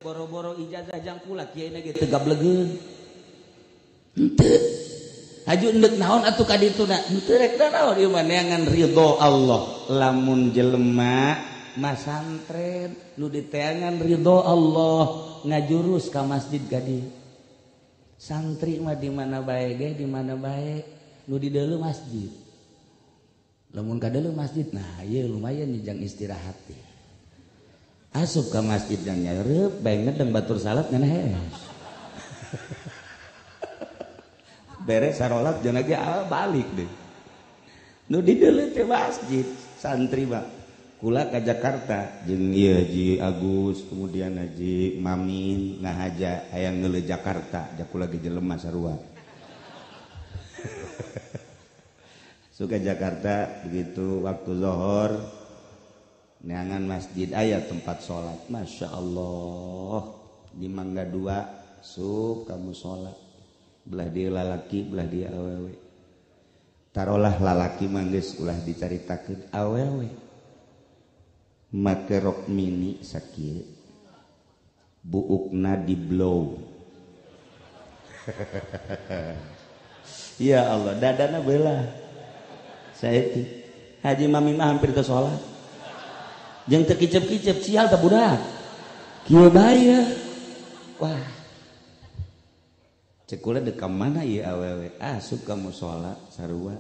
boro-boro ijazah jang pula kiai na gitu gablegeun henteu haju endek naon atuh ka dituna henteu rek naon ieu mah neangan ridho Allah lamun jelema masantren nu diteangan ridho Allah ngajurus ka masjid gadi santri mah di mana bae ge di mana bae nu di deuleu masjid lamun ka deuleu masjid nah ieu lumayan jang istirahat teh asup ke masjid yang nyarep bae ngedeng batur salat ngana heos beres sarolat jeung lagi balik deh nu di deuleu teh masjid santri mah kula ka Jakarta jeung ieu Haji Agus kemudian Haji Mamin ngahaja aya ngeuleuh Jakarta jak kula ge jelema sarua suka Jakarta begitu waktu zuhur neangan masjid ayat tempat sholat Masya Allah di Mangga 2 sup kamu sholat belah dia lalaki belah dia awewe tarolah lalaki manggis ulah dicaritakeun awewe make rok mini sakieu buukna di blow ya Allah dadana belah saya itu Haji Mami mah hampir ke sholat jeung teu kicep-kicep sial teh budak kieu bae wah cek kula deuk ka mana ieu awewe asup ka mushola sarua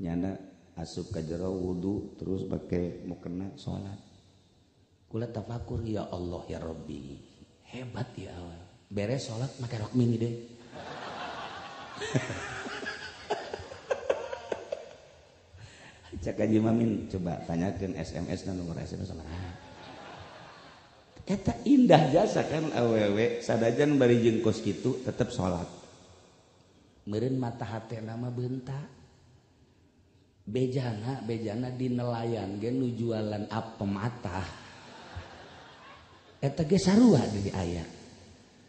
nyana asup ka jero wudu terus bake mukena salat kula tafakur ya Allah ya Rabbi hebat ya awewe beres salat make rok mini deh cak Haji Mamin coba tanyakan SMS na nomor SMS sama eta indah jasa kan awewe sadajan bari jeung kos kitu tetep salat meureun mata hatena mah beunta bejana di nelayan ge nu jualan apem mata eta ge sarua di aya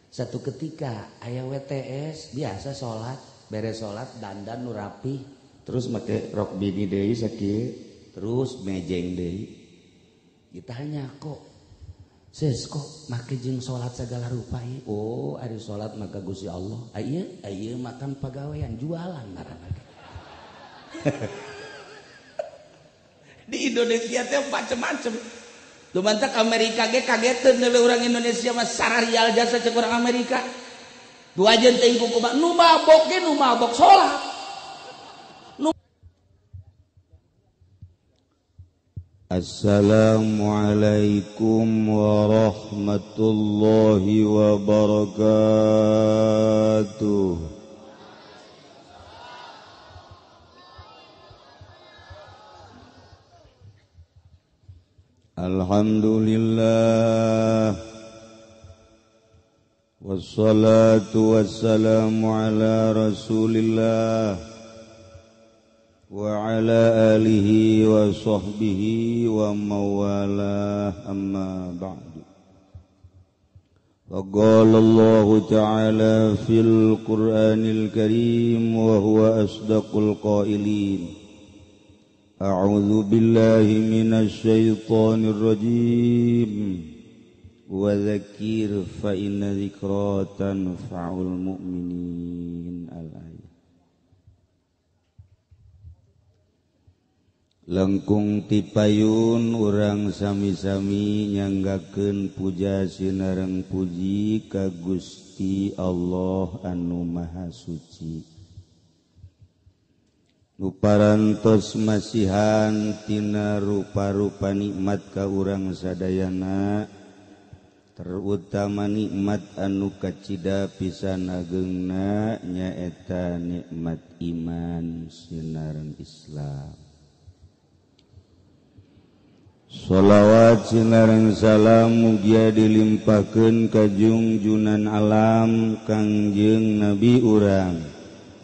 satu ketika aya WTS biasa salat beres salat dandan nu rapih terus make rok bini deui sakieu terus mejeng deui ditanya kok sis kok make jeung salat sagala rupa ieu oh ari salat maka Gusti Allah ieu makan pagawean jualan ngaranna di Indonesia teh macem-macem lumantak Amerika ge kageteun deuleu urang Indonesia mah sararial jasa cek urang Amerika tu ajeun teh kumaha nu mabok salat Assalamualaikum warahmatullahi wabarakatuh. Alhamdulillah wassalatu wassalamu ala Rasulillah wa ala alihi wa sahbihi wa mawalah amma ba'du wa qala Allah ta'ala fil Qur'anil Karim wa huwa asdaqul qailin a'udzu billahi minasy syaithanir rajim wa dzakir fa inna dzikra tanfa'ul mu'minin al-ayat langkung tipayun urang sami-sami nyanggakeun puja sinareng puji ka Gusti Allah anu Maha Suci nu parantos masihan tina rupa-rupa nikmat ka urang sadayana terutama nikmat anu kacida pisan ageungna nyaeta nikmat iman sinareng Islam. Sholawat sinareng salam mugia dilimpahkeun ka junjunan alam Kangjeng Nabi urang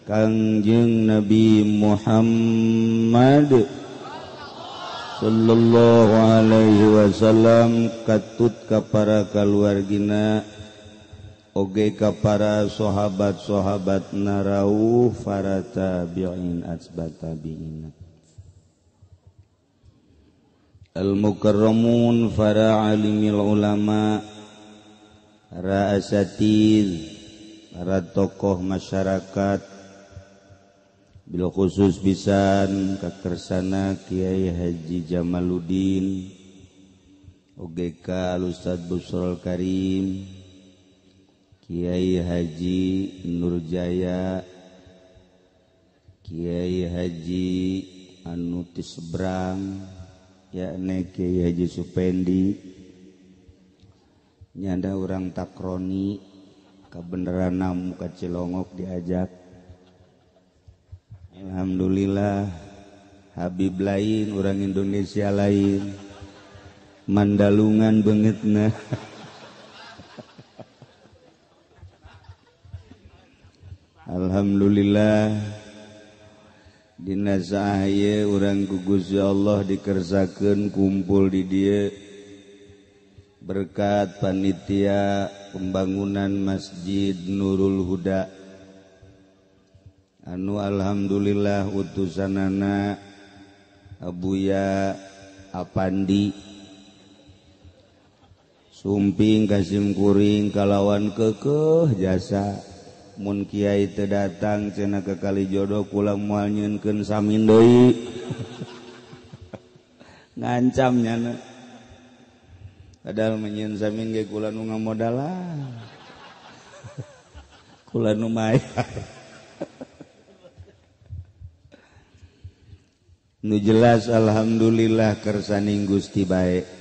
Kangjeng Nabi Muhammad sallallahu alaihi wasallam katut ka para kaluargina oge ka para sahabat-sahabatna rawuh para tabi'in asbat tabi'in al-mukarramun para alimil ulama para asatidz, para tokoh masyarakat, bil khusus pisan kakersana Kiai Haji Jamaluddin, OGK Ustadz Busrul Karim, Kiai Haji Nurjaya, Kiai Haji anu ti seberang yakni Kiai Haji Supendi, nyanda urang takroni kabeneran namu ka Cilongok diajak. Alhamdulillah, Habib lain, orang Indonesia lain, Mandalungan bangetna. Alhamdulillah, dina sahaya urang gugus ya Allah dikersakeun kumpul di dieu berkat panitia pembangunan Masjid Nurul Huda anu alhamdulillah utusanana Abuya Apandi sumping kasim kuring kalawan kekeh jasa mun kiai teu datang cenah ka Kalijodo kula moal nyeunkeun samin deui. Ngancam nyana. Padahal menyeun samin ge kula nu ngamodalan. Kula nu mayar. Nu jelas alhamdulillah kersaning Gusti bae.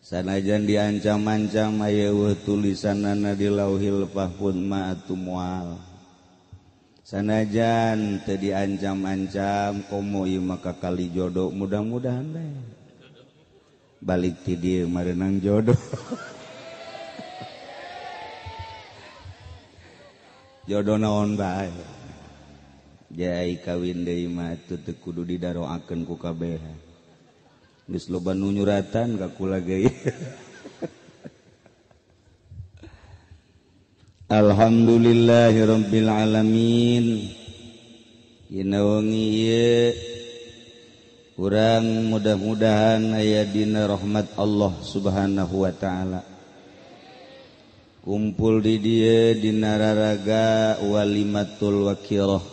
Sanajan diancam-ancam aya weuh tulisanana di Lauhil Mahfuz ma atuh moal. Sanajan teu diancam-ancam komo ieu maka Kalijodo mudah-mudahan bae. Balik ti dieu mareunang jodoh. Jodoh naon bae. Jai kawin deui mah teu kudu didaroakeun ku kabeh. Geus loba nu nyuratan ka kula ge. Alhamdulillahirabbil alamin. Dina wengi ieu urang mudah-mudahan aya dina rahmat Allah Subhanahu wa taala. Kumpul di dieu dina raraga walimatul wakirah.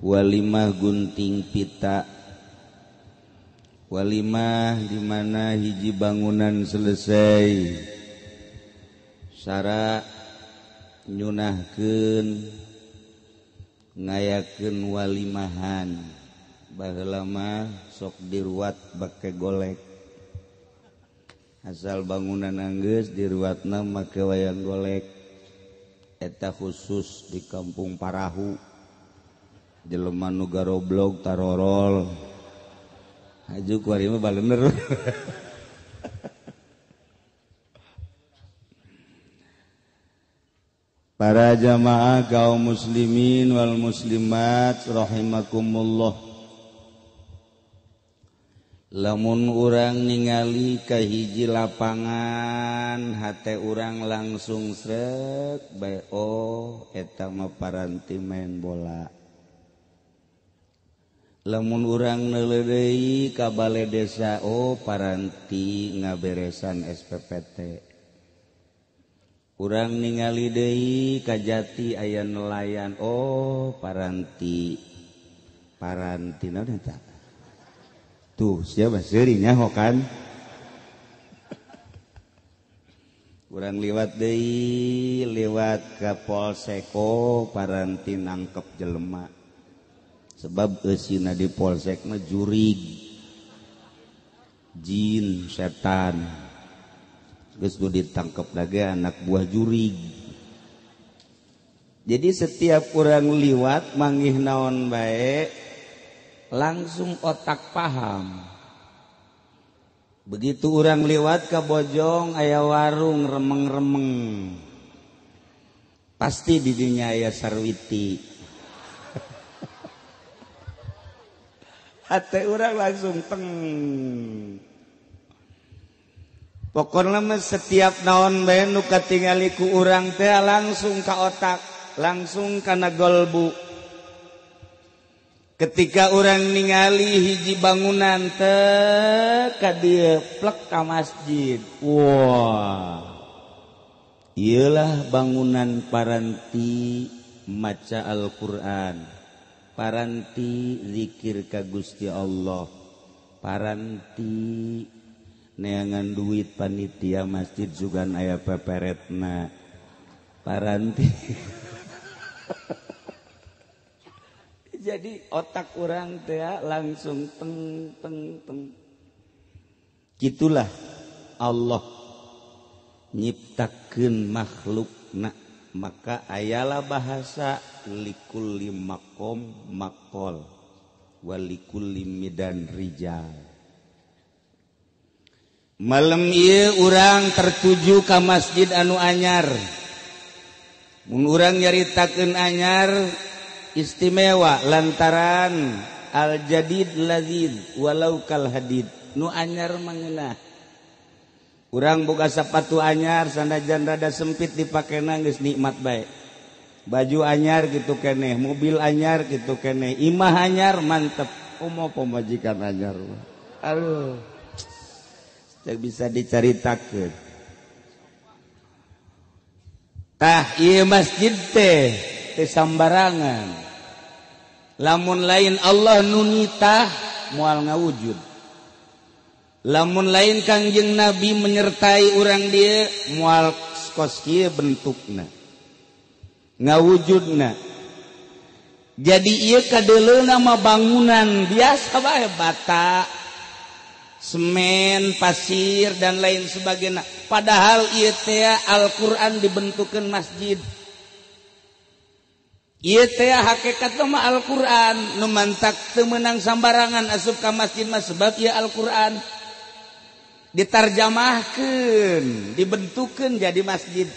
Walimah gunting pita. Walimah di mana hiji bangunan selesai, sara nyunahkeun ngayakeun walimahan, baheula mah sok diruat bake golek. Asal bangunan anggeus diruatna make wayang golek. Eta khusus di Kampung Parahu. Jelema nu garoblog tarorol. Aju kuari mah balener. Para jamaah kaum muslimin wal muslimat rahimakumullah. Lamun urang ningali ka hiji lapangan hate urang langsung srek bae oh eta mah paranti main bola. Lamun urang neuleuh deui ka balai desa oh paranti ngaberesan SPPT. Urang ningali deui ka Jati aya nelayan oh paranti naon eta? Tuh siapa seuri nyaho kan? Urang liwat deui lewat ka Polseko paranti nangkep jelema. Sebab eusina di polsek mah jurig, jin, setan. Geus nu ditangkep lagi anak buah jurig. Jadi setiap urang liwat manggih naon bae langsung otak paham. Begitu urang liwat ka Bojong aya warung remeng-remeng. Pasti di dinya aya sarwiti. Hati orang langsung teng. Pokoknya mah setiap naon bae nu katingali ku urang teh langsung ka otak, langsung kana golbu. ketika orang ningali hiji bangunan teh ka dieu plek ka masjid, wah iyalah bangunan paranti maca Al-Qur'an, paranti zikir ka Gusti Allah, paranti neangan duit panitia masjid jugan aya peperetna, paranti jadi otak orang teh langsung teng teng teng. Gitulah Allah nyiptakeun makhlukna, maka ayalah bahasa likulli makom makol walikulli midan rijal. Malam ieu urang tertuju ka masjid anu anyar. Mun urang nyaritakeun anyar istimewa lantaran al-jadid lazid walau kal hadid, nu anyar mangeunah. Urang boga sapatu anyar sanajan rada sempit dipakena geus nikmat bae. Baju anyar gitu keneh, mobil anyar gitu keneh, imah anyar mantep. Kumaha pamajikan anyar. Aduh. Teu bisa dicaritakeun. Tah ieu masjid teh sambarangan. Lamun lain Allah nu nitah moal ngawujud. Lamun lain Kangjeng Nabi menyertai urang dia moal kos kieu bentukna. Ngawujudna. Jadi ieu kadeuleuna mah bangunan biasa bae bata, semen, pasir dan lain sebagainya. Padahal ieu teh Al-Qur'an dibentukeun masjid. Ieu teh hakikat mah Al-Qur'an, nu mantak teu meunang sambarangan asup ka masjid mah sebab ieu Al-Qur'an ditarjamahkeun, dibentukeun jadi masjid.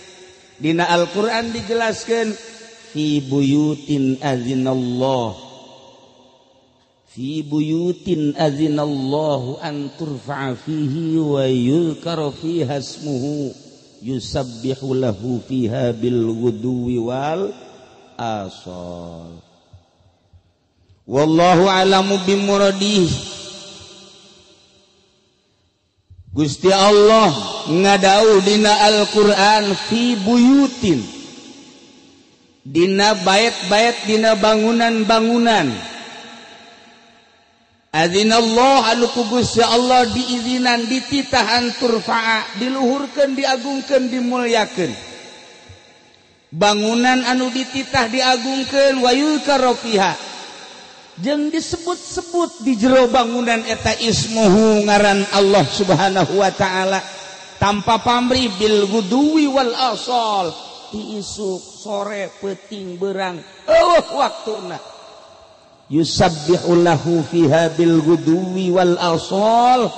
Dina Al-Qur'an dijelaskeun fi buyutin azinallahu an turfa'a fihi wa yuzkara fiha ismuhu yusabbihu lahu fiha bil ghuduwi wal asal. Wallahu a'lamu bimuradih. Gusti Allah ngadau dina Al-Qur'an fi buyutin, dina bait-bait, dina bangunan-bangunan. Azinallah anu ku Gusti Allah diizinan dititahan turfa'a, diluhurkeun, diagungkeun, dimulyakeun. Bangunan anu dititah diagungkeun wa yuzkaru fiha, jeung disebut-sebut di jero bangunan eta ismuhu ngaran Allah Subhanahu wa taala tanpa pamrih bil guduwi wal asal, ti isuk sore peuting beurang eueuh waktuna. Yusabbihu lahu fiha bil guduwi wal asal,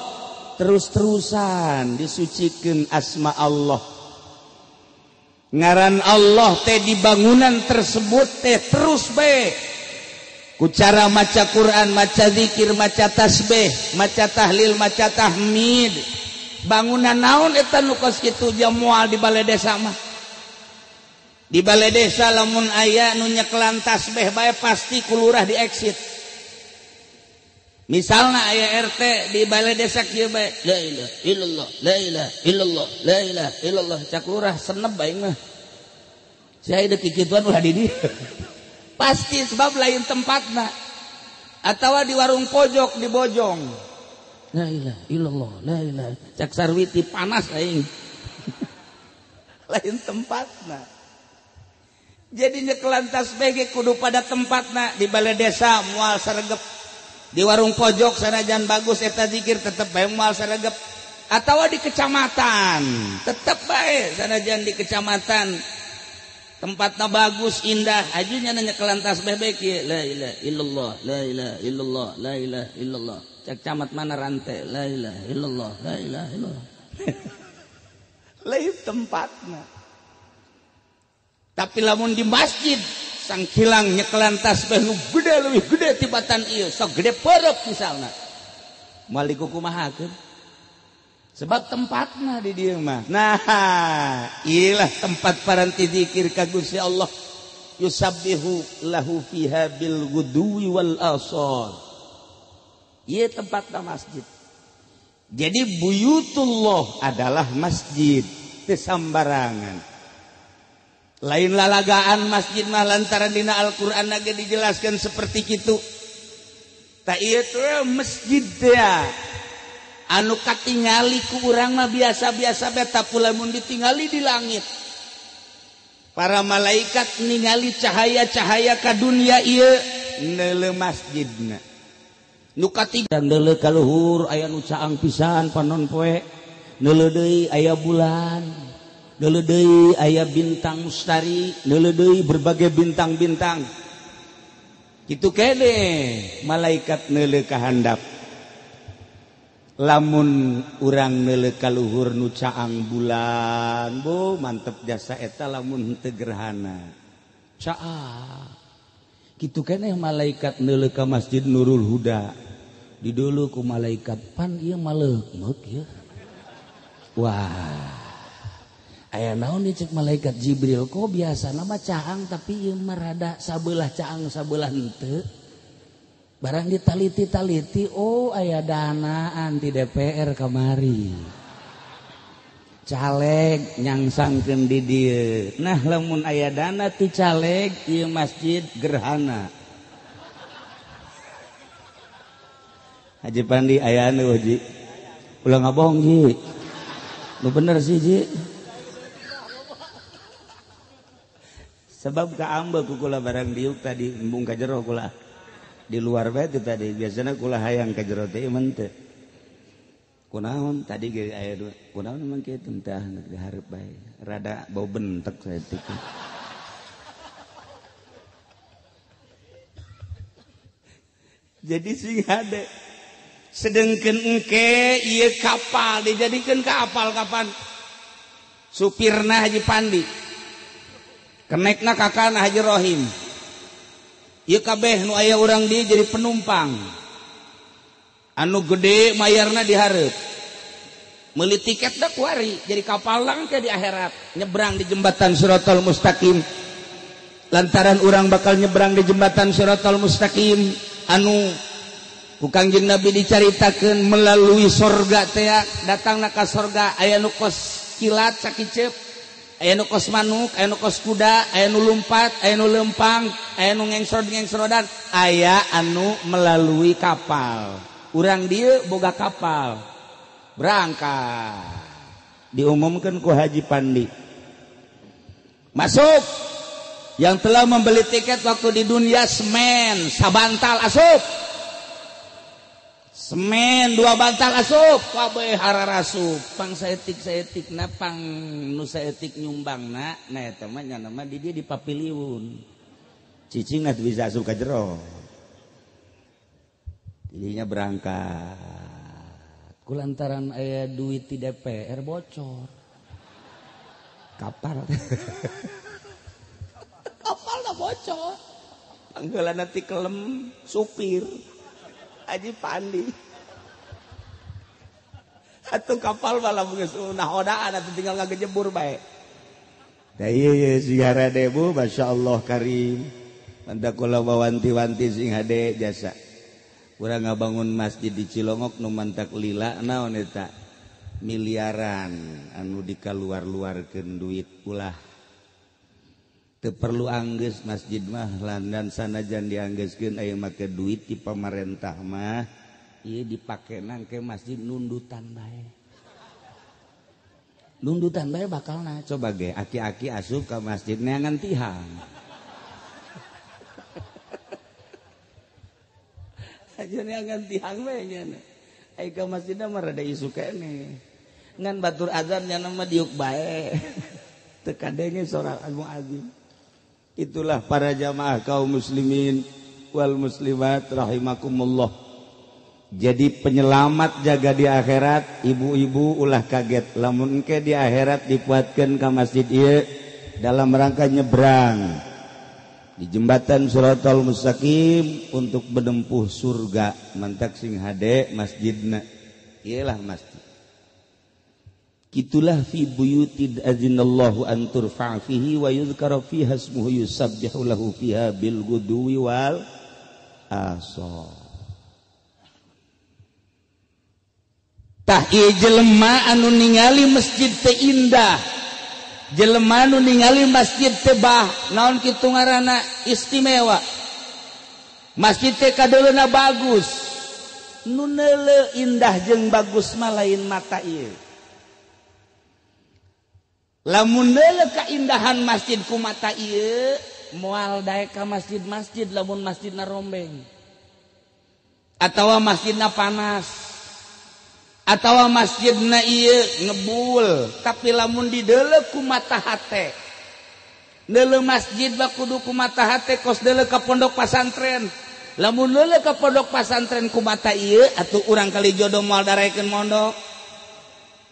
terus-terusan disucikeun asma Allah. Ngaran Allah teh di bangunan tersebut teh terus bae. Ku cara maca Quran, maca zikir, maca tasbih, maca tahlil, maca tahmid. Bangunan naon eta nu kos kitu moal di balai desa mah. Di balai desa lamun aya nu nyeklan tasbih bae pasti ku lurah di exit. Misalna aya RT di balai desa kieu bae, la ilaha illallah, la ilaha illallah, la ilaha illallah, cak lurah senep bae mah. Saya deuk kikituan ulah di dieu. Pasti sebab lain tempatna. Atawa di warung pojok di bojong. La ilaha illallah, la ilaha. Cak sarwiti panas aing. Lain tempatna. Jadi nyekelan tasbih ge kudu pada tempatna. Di balai desa moal saregep. Di warung pojok sanajan bagus eta zikir tetep bae moal saregep. Atawa di kecamatan tetep bae sanajan di kecamatan tempatnya bagus indah ajunya nanya kelan tasbih bae kieu la ilaha illallah, la ilaha illallah, la ilaha illallah. Cak camat mana rantai la ilaha illallah, la ilaha illallah. Lain tempatna. Tapi lamun di masjid sangkilang nyekelan tasbih nu gede leuwih gede tibatan ieu sok gede peureup misalna. Moal dikukumahakeun. Sebab tempatna di dieu mah. Nah, iyalah tempat paranti zikir ka Gusti Allah. yusabbihu lahu fiha bil ghudwi wal asar. Ieu tempatna masjid. Jadi buyutullah adalah masjid teu sambarangan. Lain lalagaan masjid mah lantaran dina Al-Qur'an ge dijelaskan seperti kitu. Ta ieu teh masjid teh anu katingali ku urang mah biasa-biasa bae tapi lamun ditingali di langit. Para malaikat ningali cahaya-cahaya ka dunia ieu neuleuh masjidna. Nu katiga neuleuh ka luhur aya nu caang pisan panon poe, neuleuh deui aya bulan, neuleuh deui aya bintang mustari, neuleuh deui berbagai bintang-bintang. Kitu kene malaikat neuleuh ka handap. Lamun urang neuleuh ka luhur nu caang bulan, bo mantep jasa eta lamun teu gerhana. Caang. Kitu keneh malaikat neuleuh ka Masjid Nurul Huda. Didulu ku malaikat pan ieu maleuk ya. Wah. Aya naon ieu cek malaikat Jibril, kok biasana mah caang tapi ieu mah rada sabelah caang sabelah henteu. Barang ditaliti-taliti, oh aya danaan di DPR kamari. Caleg nyangsangkeun di dieu. Nah lamun aya dana ti caleg ieu masjid gerhana. Haji Pandi aya anu Ji. Ulah ngabohong Ji. Nu bener sih Ji. Sebab ka ambeul ku kula barang diuk tadi embung ka jero kula. Di luar bae teh tadi biasana kula hayang ka jero teh meunt teu. Kunaon tadi ge aya dua. Kunaon emang kieu tah di hareup bae. Rada bau bentek saya teh. Jadi sing hade sedengkeun engke ieu kapal dijadikeun kapal kapan? Supirna Haji Pandi. Kenekna kakana Haji Rohim. Ieu kabeh nu aya urang dieu jadi penumpang. Anu gede mayarna di hareup. Meuli tiket da kuari jadi kapal lang ke di akhirat nyebrang di jembatan Shiratal Mustaqim. Lantaran urang bakal nyebrang di jembatan Shiratal Mustaqim anu ku Kangjeng Nabi dicaritakeun melalui sorga teh datangna ka sorga aya nu kos kilat sakicep, aya nu kos manuk, aya nu kos kuda, aya nu lumpat, aya nu lempang, aya nu ngengsrod-ngengsrodan, aya anu melalui kapal. Urang dieu boga kapal. Berangkat. Diumumkan ku Haji Pandi. Masuk. Yang telah membeli tiket waktu di dunia semen, sabantal asup. Semen 2 bantal asup, kabeh hararasup. Pang saeutik na pang nu saeutik nyumbangna, nah eta mah nya nama di dieu di papiliun. Cicing teh bisa asup ka jero. Jadinya berangkat. Kulantaran aya duit di DPR bocor. Kapal. Kapal dah bocor. Panggeulana ti kelem supir. Haji Pandi. Atuh kapal malah geus nahodaan atuh tinggal ngagejebur bae. Da ieu si Harade Bu, masyaallah karim. Manta kula bawanti-wanti sing hade jasa. Urang ngabangun masjid di Cilongok nu mantak lila naon eta? Miliaran anu dikaluar-luarkeun duit ulah. Teu perlu anggeus masjid mah landan sanajan dianggeuskeun aya make duit di pamarentah mah ieu dipakena ke masjid nundutan bae. Nundutan bae bakalna coba ge aki-aki asup ka masjid neangan tihang. Aja neangan tihang bae nya. Ai ka masjidna mah rada isu keneh. Ngan batur azan nya mah diuk bae. Teu kadenge sorak Agung Azim. Itulah para jamaah kaum muslimin wal muslimat rahimakumullah. Jadi penyelamat jaga di akhirat, ibu-ibu ulah kaget lamun engke di akhirat dipuatkeun ka masjid ieu dalam rangka nyebrang di jembatan Shiratal Mustaqim untuk menempuh surga. Mantak sing hade masjidna. Iyalah masjid. Itulah fi buyutid azinallahu an turfa' fihi wa yuzkara fiha ismuhu yusabbihu lahu fiha bil ghudwi wal asal. Tah ieu jelema anu ningali masjid teh indah, jelema anu ningali masjid teh bah naon kitu ngaranna istimewa, masjid teh kadeuleuna bagus, nu neuleu indah jeung bagus mah lain mata ieu. Lamun neuleu kaindahan masjid ku mata ieu moal daek ka masjid-masjid lamun masjidna rombeng atawa masjidna panas atawa masjidna ieu ngebul, tapi lamun dideuleu ku mata hate, deuleu masjid ba kudu ku mata hate kos deuleu ka pondok pasantren. Lamun deuleu ka pondok pasantren ku mata ieu atuh urang kali jodoh moal darekeun mondok.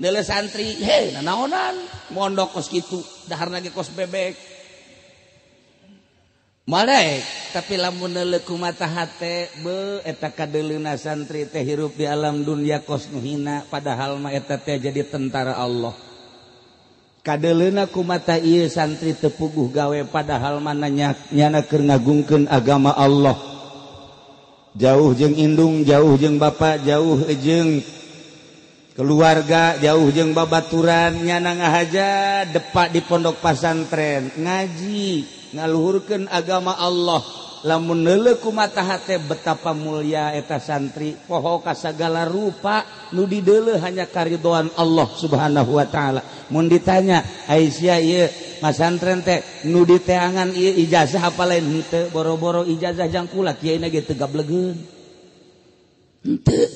Deuleu santri, hei nanaonan mondok kos kitu, daharna ge kos bebek. Moal daek, tapi lamun deuleu ku mata hate, beuh eta kadeuleuna santri teh hirup di alam dunya kos nu hina, padahal mah eta teh jadi tentara Allah. Kadeuleuna ku mata ieu santri teu puguh gawe, padahal mah nyana keur ngagungkeun agama Allah. Jauh jeung indung, jauh jeung bapa, jauh jeung keluarga, jauh jeung babaturan, nyana ngahaja depa di pondok pasantren ngaji ngaluhurkeun agama Allah. Lamun neuleu ku mata hate betapa mulia eta santri, poho ka sagala rupa nu dideuleu hanya karidhoan Allah Subhanahu wa taala. Mun ditanya Aisyah ieu masantren teh nu diteangan ieu ijazah apa lain henteu, boro-boro ijazah jangkula kiaina ge teu gablegeun henteu.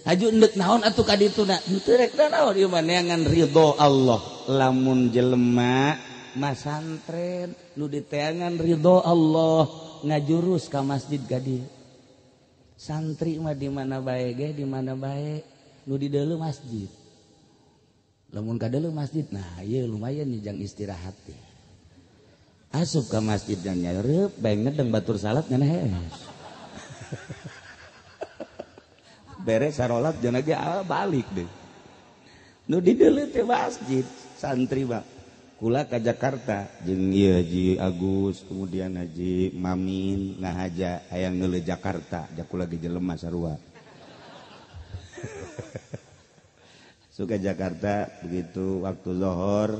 Haju endek naon atuh ka dituna henteu rek naon ieu mah neangan ridho Allah. Lamun jelema masantren nu diteangan ridho Allah ngajurus ka masjid gadi. Santri mah di mana bae ge di mana bae nu di deuleu masjid. Lamun ka deuleu masjid nah ieu lumayan jang istirahat teh. Asup ka masjid dan nyareup bae ngedeng batur salat ngana hees. Beres sarolat jangan ge balik deh. Nu di deuleu teh masjid santri mah. Kula ka Jakarta jeung ieu Haji Agus kemudian Haji Mamin ngahaja hayang neuleu Jakarta jak kula ge jelema sarua. Suka Jakarta begitu waktu zuhur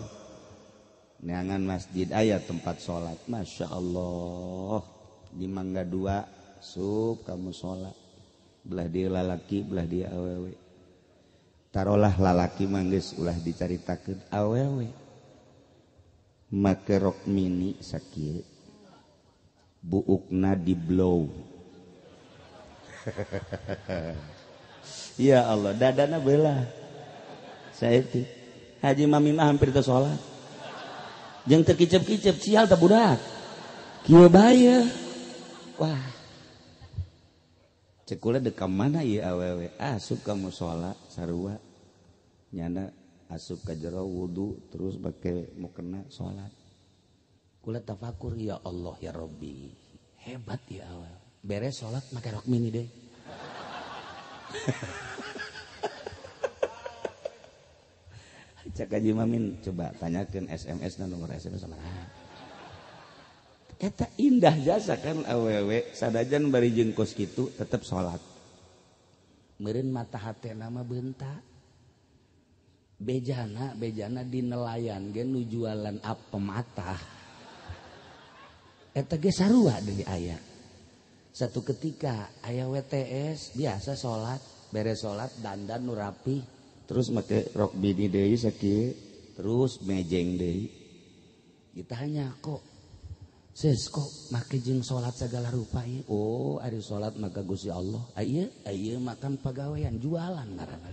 neangan masjid aya tempat salat. Masya Allah di Mangga 2 sup kamu salat. Belah dia lalaki belah dia awewe. Tarolah lalaki mah geus ulah dicaritakeun awewe. Make rok mini sakieu buukna di blow. Ya Allah dadana beulah saeutik Haji Mami mah hampir teu salat jeung teu kicep-kicep sial teh budak kieu bae. Wah cek kula deuk ka mana ieu awewe asup ka mushola sarua nyana asup ka jero wudu terus bake mukena salat. Kula tafakur ya Allah ya Rabbi hebat ya awal beres salat make rok mini deh. Cak Haji Mamin coba tanyakeun SMS na nomor SMS sama eta indah jasa kan awewe sadajan bari jeung kos kitu tetep salat. Meureun mata hatena mah beunta. Bejana di nelayan ge nu jualan apem matah eta ge sarua deui aya. Satu ketika aya WTS biasa salat beres salat dandan nu rapi terus make rok bini deui sakieu terus mejeng deui. Ditanya kok sis kok make jeung salat sagala rupa ieu? Oh ari salat mah ka Gusti Allah. Ieu makan pagawean jualan ngaranna.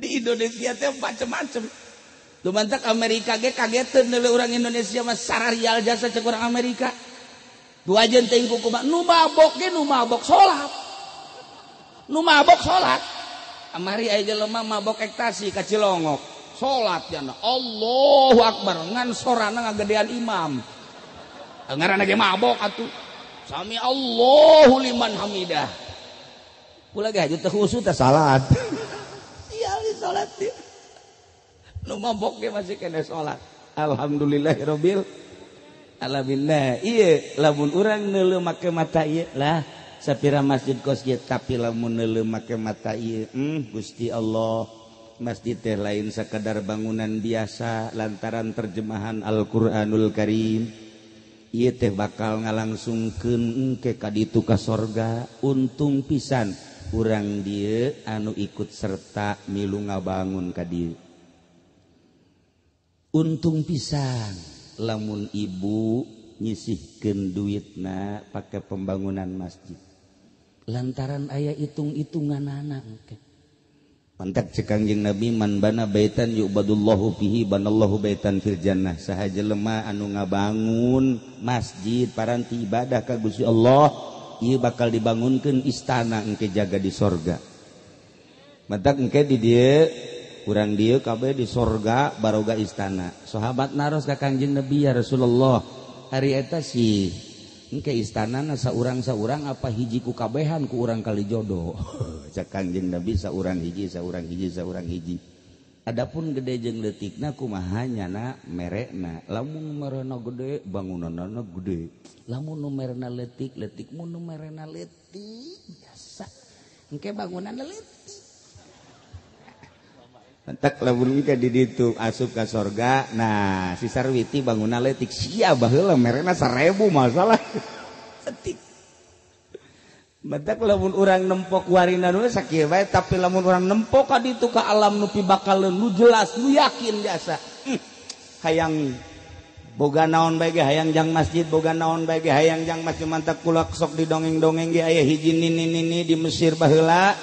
Di Indonesia teh macam-macam. Lumantak Amerika ge kageteun deuleu urang Indonesia mah sararial jasa cek urang Amerika. Dua ajeun teuing kumaha nu mabok ge nu mabok salat. Nu mabok salat. Amari aya jelema mabok ekstasi ka Cilongok. Salat jana Allahu Akbar ngan sorana ngagedean imam. Ngaranna ge mabok atuh. Sami Allahu liman hamidah. Pula ge haju teh khusyuk teh salat. Sial di salat dia. Nu mabok ge masih kena salat. Alhamdulillahirabbil alamin. Ieu lamun urang neuleuh make mata ieu lah sapira masjid kos ieu tapi lamun neuleuh make mata ieu Gusti Allah masjid teh lain sakadar bangunan biasa lantaran terjemahan Al-Qur'anul Karim. Ieu teh bakal ngalangsungkeun engke ka ditu ka sorga. Untung pisan urang dieu anu ikut serta milu ngabangun ka dieu. Untung pisan lamun ibu nyisihkeun duitna pake pembangunan masjid. Lantaran aya hitung-hitunganana engke. Pantak cek Kangjeng Nabi man bana baitan yu'badullahu fihi banallahu baitan fil jannah. Saha jelema anu ngabangun masjid paranti ibadah ka Gusti Allah, ieu bakal dibangunkeun istana engke jaga di sorga. Matak engke di dieu urang dieu kabeh di sorga baroga istana. Sahabat naros ka Kangjeng Nabi ya Rasulullah, hari eta sih engke istanana saurang-saurang apa hiji ku kabehan ku urang kali jodoh. Cak Kangjeng Nabi saurang hiji. Adapun gede jeung leutikna kumaha nyana merekna. Lamun merena gede bangunanna gede. Lamun nu merena leutik mun nu merena leutik biasa. Engke bangunanna leutik. Entak lamun ka di ditu asup ka sorga. Nah, si Sarwiti bangunan leutik sia baheula merena 1000 masalah. Leutik. Matak lamun urang nempok warina nu sakieu bae tapi lamun urang nempok ka ditu ka alam nu pibakaleun nu jelas nu yakin biasa. Hayang boga naon bae ge hayang jang masjid boga naon bae ge hayang jang masjid mantak kula sok didongeng-dongeng ge aya hiji nini di Mesir baheula.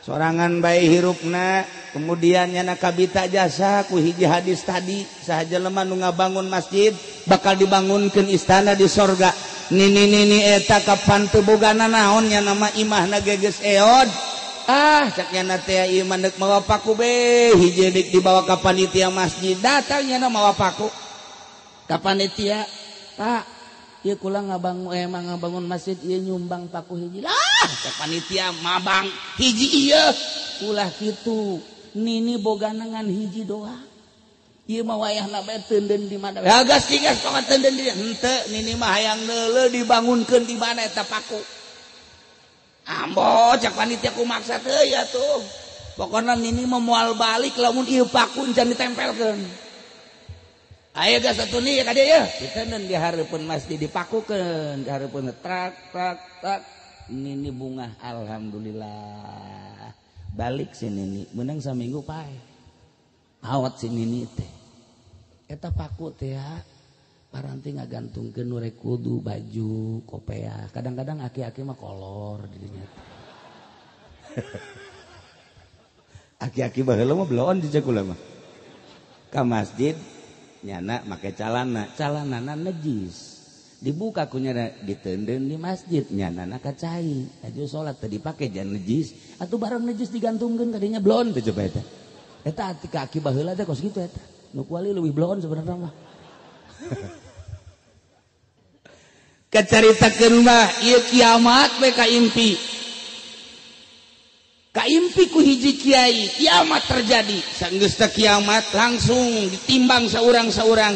Sorangan bae hirupna kemudian nyana kabita jasa ku hiji hadis tadi sahaja lemah nu ngabangun masjid bakal dibangunkeun istana di sorga. Nini eta kapan teu bogana naon nya nama imahna geges eod. Cak nyana teh ieu mandek mawa paku be hiji dik dibawa ka panitia masjid datang nyana mawa paku ka panitia. Pak, ieu kula ngabangun masjid ieu nyumbang paku hiji. Lah, cak panitia mabang hiji ieu. Ulah kitu. Nini bogana ngan hiji doang. Ieu mah wayahna bae teundeun di mana. Ya gas tinggal tong teundeun di henteu nini mah hayang neuleuh dibangunkeun di mana eta paku. Ambo cak panitia ku maksa teu ya tuh. Pokona nini mah moal balik lamun ieu paku encan ditempelkeun. Aya gas satuni ya ka dieu ya. Diteundeun di hareupeun masjid dipakukeun, di hareupeun trak. Nini bunga alhamdulillah. Balik si nini menang saminggu pae. Awat si nini teh. Eta paku teh ya. Paranti ngagantungkeun nu rek kudu baju, kopiah. Kadang-kadang aki-aki mah kolor dirinya. Aki-aki baheula mah bloon di jakula mah. Ka masjid nyana make calanana najis. Dibuka kunyana diteundeun di masjid nyanana kacai. Aju salat teh dipake jan najis. Atuh barang najis digantungkeun ka dinya bloon teh coba eta. Eta kaki baheula teh kos kitu eta. Nu kuali leuwih bloon sebenarnya mah. Kacaritakeun mah ieu kiamat we kaimpi. Kaimpi ku hiji kiai, kiamat terjadi. Saenggeus teh kiamat langsung ditimbang saurang-saurang.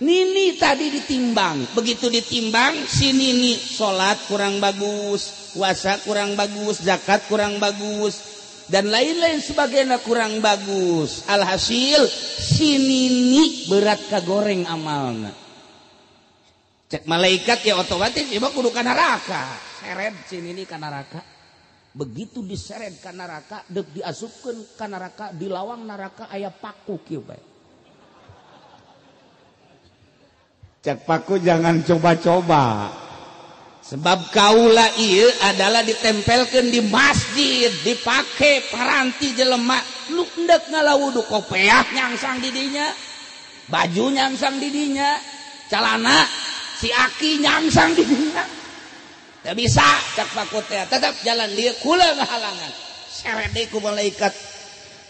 Nini tadi ditimbang. Begitu ditimbang si nini salat kurang bagus, puasa kurang bagus, zakat kurang bagus dan lain-lain sebagainya kurang bagus. Alhasil si nini berat kagoreng amalna. Cek malaikat ya otomatis ieu kudu ka neraka. Seret si nini ka neraka. Begitu diseret ka neraka, deuk diasupkeun ka neraka, di lawang neraka aya paku kieu bae. Cak paku jangan coba-coba. Sebab kaula ieu adalah ditempelkeun di masjid, dipake paranti jelema nu endek ngalawudu kopiah nyangsang di dinya, baju nyangsang di dinya, calana si aki nyangsang di dinya. Teu bisa cak paku teh tetep jalan dieu kula ngahalangan. Seret deui ku malaikat.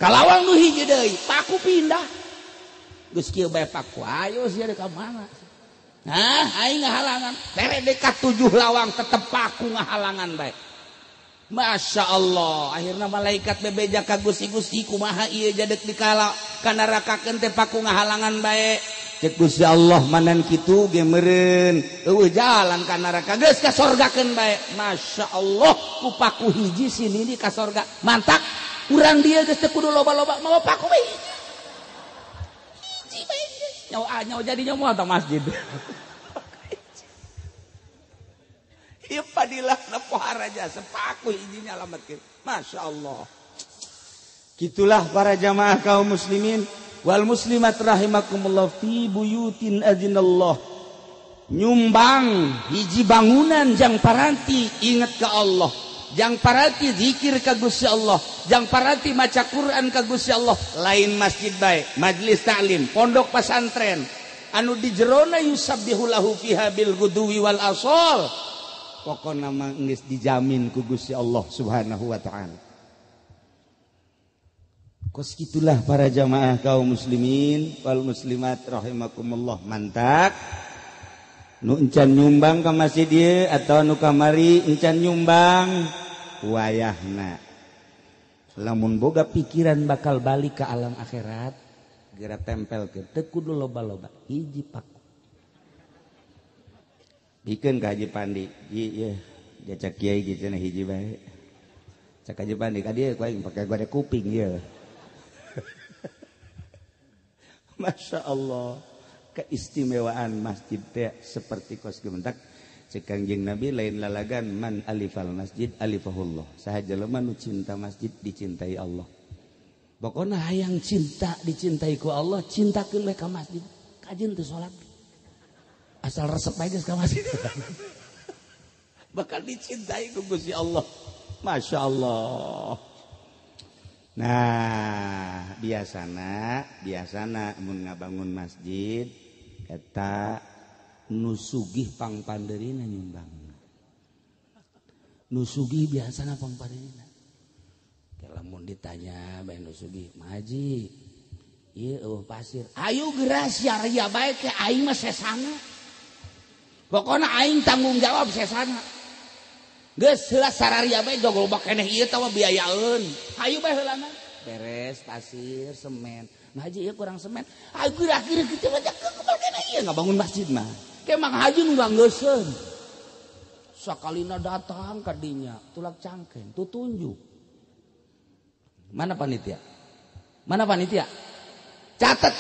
Kalawang nu hiji deui, paku pindah. Geus kieu bae paku, ayo sia ka mana? Nah, aing ngahalangan. Tere dekat 7 lawang tetep paku ngahalangan bae. Masya Allah akhirnya malaikat bebeja ka Gusti kumaha ieu jadek dikala kana rakakeun teh paku ngahalangan bae cek Gusti Allah manan kitu ge meureun eueuh jalan ka neraka geus ka sorgakeun bae. Masya Allah ku paku hiji sini di ka sorga mantak urang dia geus teu kudu loba-loba mawa paku bae hiji bae nyawa jadi nyawa ta masjid. Ieu padilah na pohara jasa sepaku ijinya alamatkeun. Masya Allah. Gitulah para jamaah kaum muslimin wal muslimat rahimakumullah fi buyutin adzinallah. Nyumbang hiji bangunan jang paranti ingat ka Allah. Jang paranti zikir ka Gusti Allah. Jang paranti maca Quran ka Gusti Allah. Lain masjid bae, majlis taklim, pondok pesantren anu di jerona yusabbihu lahu fiha bil ghudwi wal asal. Pokoknya mah geus dijamin ku Gusti Allah Subhanahu wa taala. Kos gitulah para jamaah kaum muslimin wal muslimat rahimakumullah mantak nu encan nyumbang ka masjid ieu atawa nu kamari encan nyumbang wayahna. Lamun boga pikiran bakal balik ke alam akhirat geura tempelkeun teu kudu loba-loba hiji paku. Bikin ka Haji Pandi, iya, dia cak kiai gitu na hiji bae. Cak Haji Pandi, kadieu ku aing pake gode kuping ieu. Masya Allah, keistimewaan masjid teh seperti kos gementak. Cek Kangjeng Nabi lain lalagan man alifal masjid alifahullah. Saha jelema nu cinta masjid dicintai Allah. Pokona hayang cinta dicintai ku Allah, cintakeun we ka masjid. Kajeun teu salat. Asal resep aja ka masjid. Bakal dicintai ku Gusti Allah. Masya Allah. Nah, biasana mun ngabangun masjid eta nu sugih pangpandeurina nyumbang. Nu sugih biasana pangpandeurina. Lamun ditanya bae nu sugih, "Maji, ieu pasir. Ayo geura syariah bae ke aing mah sesana." Pokoknya aing tanggung jawab sesana. Geus heula sararia bae jogloba keneh ieu tah biayaeun. Hayu bae heulana. Beres pasir, semen. Nah haji ieu kurang semen. Hayu kira-kira kitu bae kebal keneh ieu ngabangun masjid mah. Ke mang haji nu nganggeuskeun. Sakalina datang ka dinya, tulak cangkeng, tutunjuk. Mana panitia? Catet.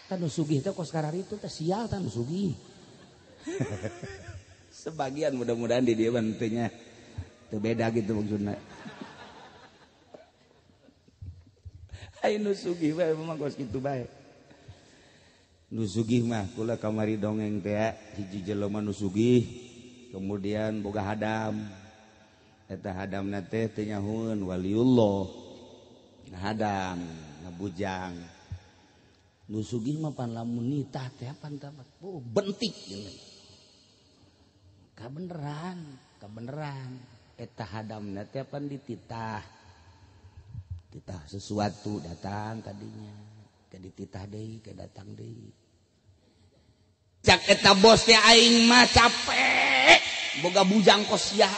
Tanu sugih teh kos karari itu teh sial tanu sugih. Sebagian mudah-mudahan di dieu teh nya teu beda gitu maksudna. Ai nu sugih bae memang kos kitu bae. Nu sugih mah kula kamari dongeng teh hiji jelema nu sugih kemudian boga hadam. Eta hadamna teh teu nyahoeun waliullah. Hadam, ngabujang. Nu sugih mah pan lamun nitah teh pan tamat. Oh, bentik gini. Kabeneran. Eta hadamna teh pan dititah. Titah sesuatu datang tadinya. Ke dititah deui, ke datang deui. Cak eta bos teh aing mah capek. Boga bujang kosia.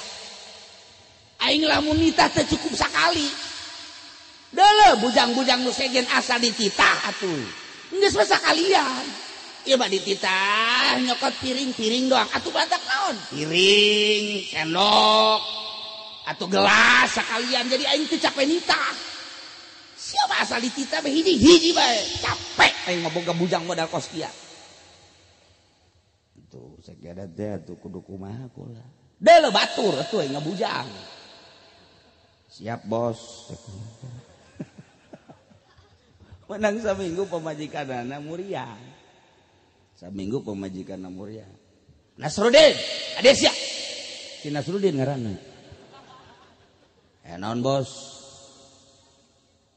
Aing lamun nitah teh cukup sakali. Deuleuh bujang-bujang nu segen asal dititah atuh. Geus mah sakalian. Ieu mah dititah nyokot piring doang. Atuh badak naon? Piring, sendok, atuh gelas sakalian. Jadi aing teu capek nitah. Siapa asal dititah bae hiji bae. Capek aing mah boga bujang modal kos kieu. Tuh sagada teh atuh kudu kumaha kula. Deuleuh batur atuh aing ngabujang. Siap bos. Menang saminggu pemajikanana muriang. Saminggu pemajikanana muriang. Nasrudin, ade sia. Si Nasrudin ngaranna. Naon bos?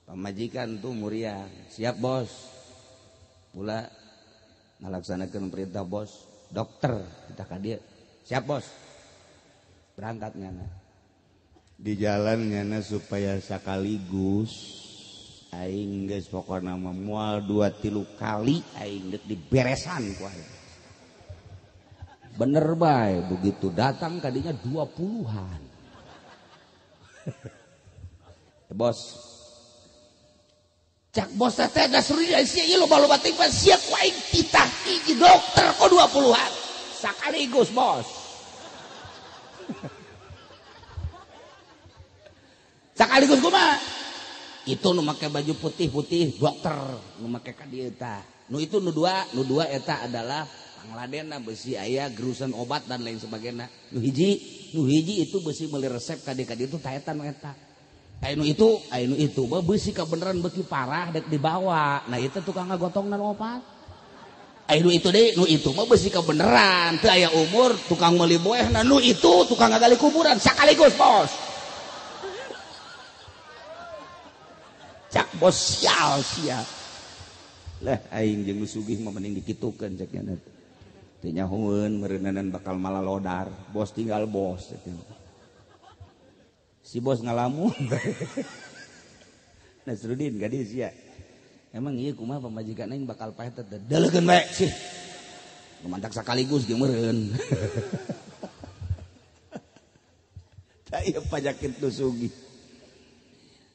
Pemajikan tuh muriang. Siap bos. Pula ngalaksanakeun perintah bos. Dokter kita ka dieu. Siap bos. Berangkat nyana. Di jalan nyana supaya sakaligus aing geus pokona mah moal 2-3 kali aing geus diberesan ku aing. bener bae begitu datang kadinya 20-an. Bos cak bos teh da suri sia ieu loba-loba teh siap wae titah hiji dokter kok 20-an sakaligus bos. Sakaligus kumaha itu nu make baju putih-putih dokter nu make ka dieu tah nu itu nu dua eta adalah pangladena besi aya gerusan obat dan lain sebagainya nu hiji itu besi meuli resep ka dieu tah eta nu eta anu itu besi kebenaran beki parah dek dibawa nah itu tukang ngagotongna obat anu itu deh nu itu mah besi kebenaran teu aya umur tukang meuli boehna nu itu tukang ngagali kuburan sakaligus bos. Cak bos sial lah aing jeung nu sugih mah mending dikitukeun cak nya teu nyahoeun meureunanan bakal malalodar bos tinggal bos si bos ngalamun Nasruddin gadis ya emang iya kumaha pamajikan aing bakal paeh teh dalegeun bae sih mantak sakaligus ge meureun tah ieu pajakit nu sugih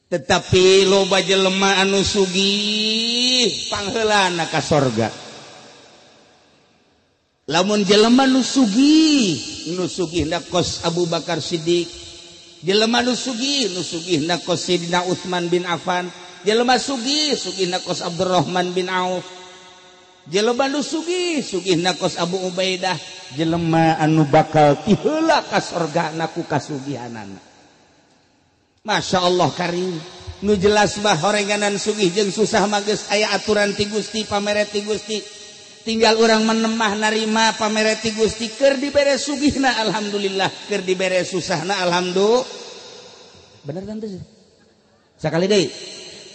tetapi loba jelema anu sugih pangheulana ka sorga lamun jelema nu sugih na kos Abu Bakar Siddiq jelema nu sugih na kos Sayyidina Utsman bin Affan jelema sugih na kos Abdurrahman bin Auf jelema nu sugih na kos Abu Ubaidah jelema anu bakal ti heula ka sorgana ku kasugihanana. Masya Allah karim nu jelas bah horenganan sugih jeung susah mah geus aya aturan ti Gusti pamere ti Gusti tinggal urang menemah narima pamere ti Gusti keur dibere sugihna alhamdulillah keur dibere susahna alhamdulillah bener kan teh sakali deui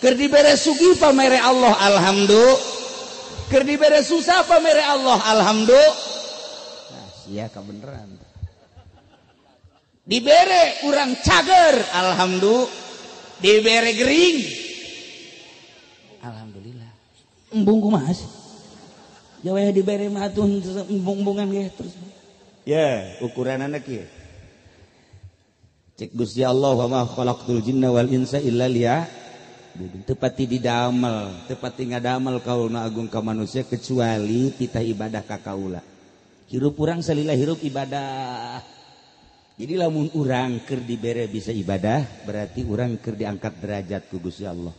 keur dibere sugih pamere Allah alhamdulillah keur dibere susah pamere Allah alhamdulillah nah sia kabeneran dibere urang cager alhamdulillah dibere gering alhamdulillah embung kumaha sih ya we dibere mah atuh embung-embungan ge terus ya ukuranana kieu cek Gusti Allah wa ma khalaqtul jinna wal insa illa teu pati didamel teu pati ngadamel kaulna agung ka manusia kecuali titah ibadah ka kaula hirup urang salila hirup ibadah. Jadi lamun urang keur dibere bisa ibadah berarti urang keur diangkat derajat ku Gusti Allah.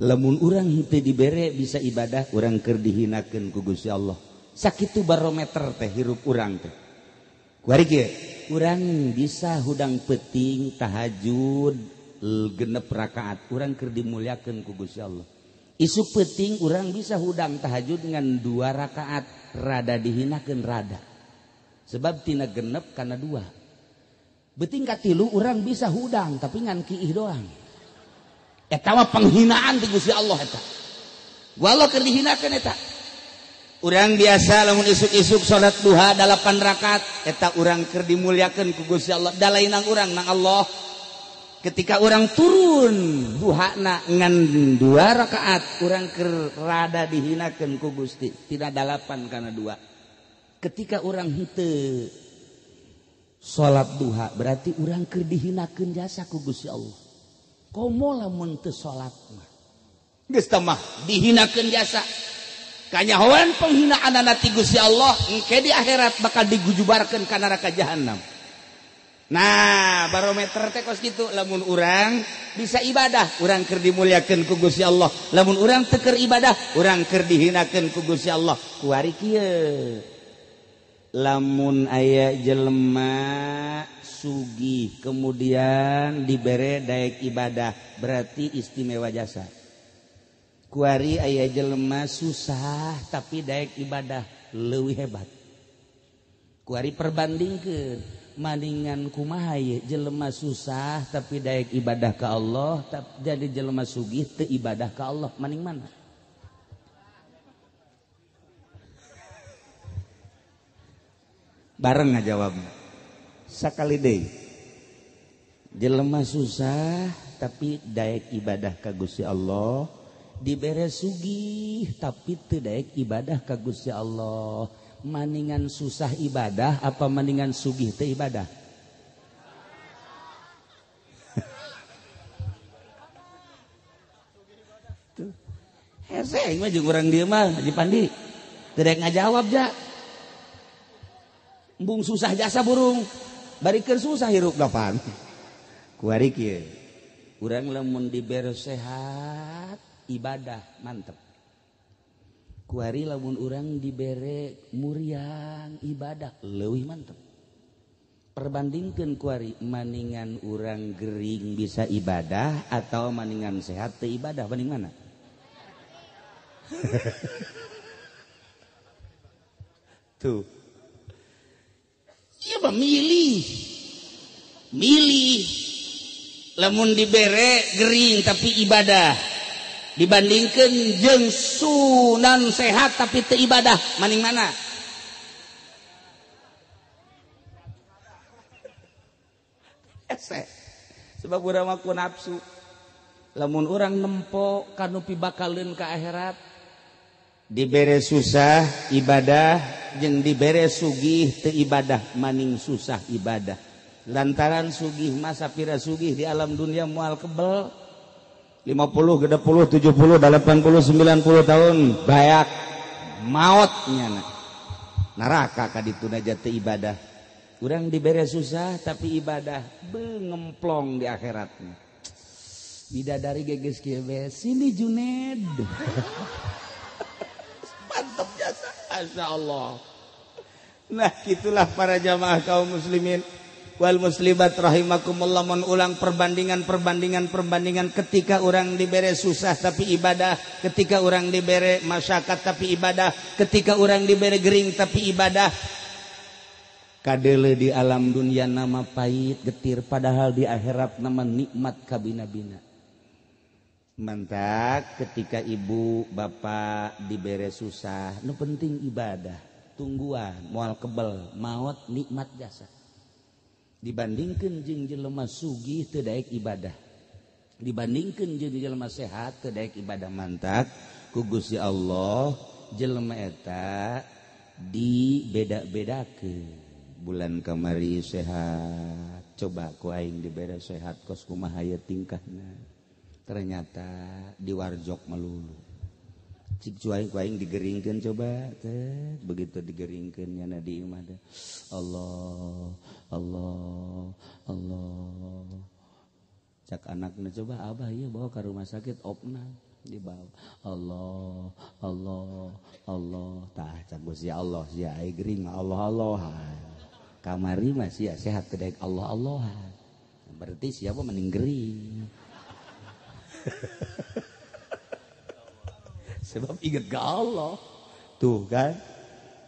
Lamun urang teu dibere bisa ibadah urang keur dihinakeun ku Gusti Allah. Sakitu barometer teh hirup urang teh. Kuari kieu, urang bisa hudang peuting tahajud 6 rakaat urang keur dimuliakeun ku Gusti Allah. Isu peuting urang bisa hudang tahajud dengan 2 rakaat rada dihinakeun rada. Sebab tina 6 kana 2. Beuting katilu urang bisa hudang tapi ngan kiih doang. Eta mah penghinaan ti Gusti Allah eta. Wallah keur dihinakeun eta. Urang biasa lamun isuk-isuk salat duha 8 rakaat eta urang keur dimuliakeun ku Gusti Allah. Da lain nang urang nang Allah. Ketika urang turun duhana ngan 2 rakaat urang keur rada dihinakeun ku Gusti. Tidak 8 kana 2. Ketika urang henteu salat duha berarti urang keur dihinakeun jasa ku Gusti Allah. Komo lamun teu salat mah geus teh mah dihinakeun jasa. Kanyahoan penghinaan ti Gusti Allah engke di akhirat bakal digujubarkeun ka neraka jahanam. Nah, barometer teh kos kitu lamun urang bisa ibadah, urang keur dimuliakeun ku Gusti Allah. Lamun urang teu keur ibadah, urang keur dihinakeun ku Gusti Allah. Kuari kieu. Lamun aya jelema sugih kemudian dibere daek ibadah berarti istimewa jasa. Kuari aya jelema susah tapi daek ibadah leuwih hebat. Kuari perbandingkeun maningan kumaha ye jelema susah tapi daek ibadah ka Allah jadi jelema sugih teu ibadah ka Allah maning mana? Bareng ngajawabna sakali deui jelema susah tapi daek ibadah ka Gusti Allah dibere sugih tapi teu daek ibadah ka Gusti Allah maningan susah ibadah apa maningan sugih teu ibadah? Tuh. Heseng mah jeung urang dieu mah Haji Pandi. Teu daek ngajawab ja. Embung susah jasa burung. Barikeun susah hirup depan. Kuari kieu. Urang lamun dibere sehat ibadah mantep. Kuari lamun urang dibere muriang ibadah leuwih mantep. Perbandingkeun kuari maningan urang gering bisa ibadah atau maningan sehat teu ibadah banding mana? Tuh. Iya mah milih. Lamun dibere gering tapi ibadah dibandingkan jeung sunan sehat tapi teu ibadah maning mana? Sebab urang mah ku nafsu. Lamun urang nempo kanu pibakaleun ka akhirat dibere susah ibadah jeung dibere sugih teu ibadah maning susah ibadah. Lantaran sugih mah sapira sugih di alam dunia moal kebel 50, 60, 70, 80, 90 tahun bayak maot nyana. Neraka ka ditu naja teu ibadah. Urang dibere susah tapi ibadah bengemplong di akhiratnya. Bidadari geges kieu be, sini Juned. Mantap jasa, masyaallah. Nah, gitulah para jamaah kaum muslimin wal muslimat rahimakumullah, mun ulang perbandingan ketika orang dibere susah tapi ibadah, ketika orang dibere masyarakat tapi ibadah, ketika orang dibere gering tapi ibadah. Kadele di alam dunia nama pahit getir, padahal di akhirat nama nikmat kabina-bina. Mantak ketika ibu bapak dibere susah, nu penting ibadah, tungguan, moal kebel, maut nikmat jasa. Dibandingkan jeung jelema sugih teu daek ibadah, dibandingkan jeung jelema sehat teu daek ibadah. Mantak ku Gusti Allah jelema eta dibeda-bedakeun. Bulan kamari sehat, coba ku aing dibere sehat kos kumaha ieu tingkahna. Ternyata diwarjok melulu. Cik cuai ku aing digeringkeun coba teh, begitu digeringkeun nyana di imah teh. Allah, Allah, Allah. Cak anakna coba abah ieu bawa ka rumah sakit opna dibawa. Allah, Allah, Allah. Tah cak Gusti Allah sia ai gering Allah Allah. Kamari masih sehat kedaik Allah Allah. Berarti siapa mending gering. Sebab inget ke Allah. Tuh kan.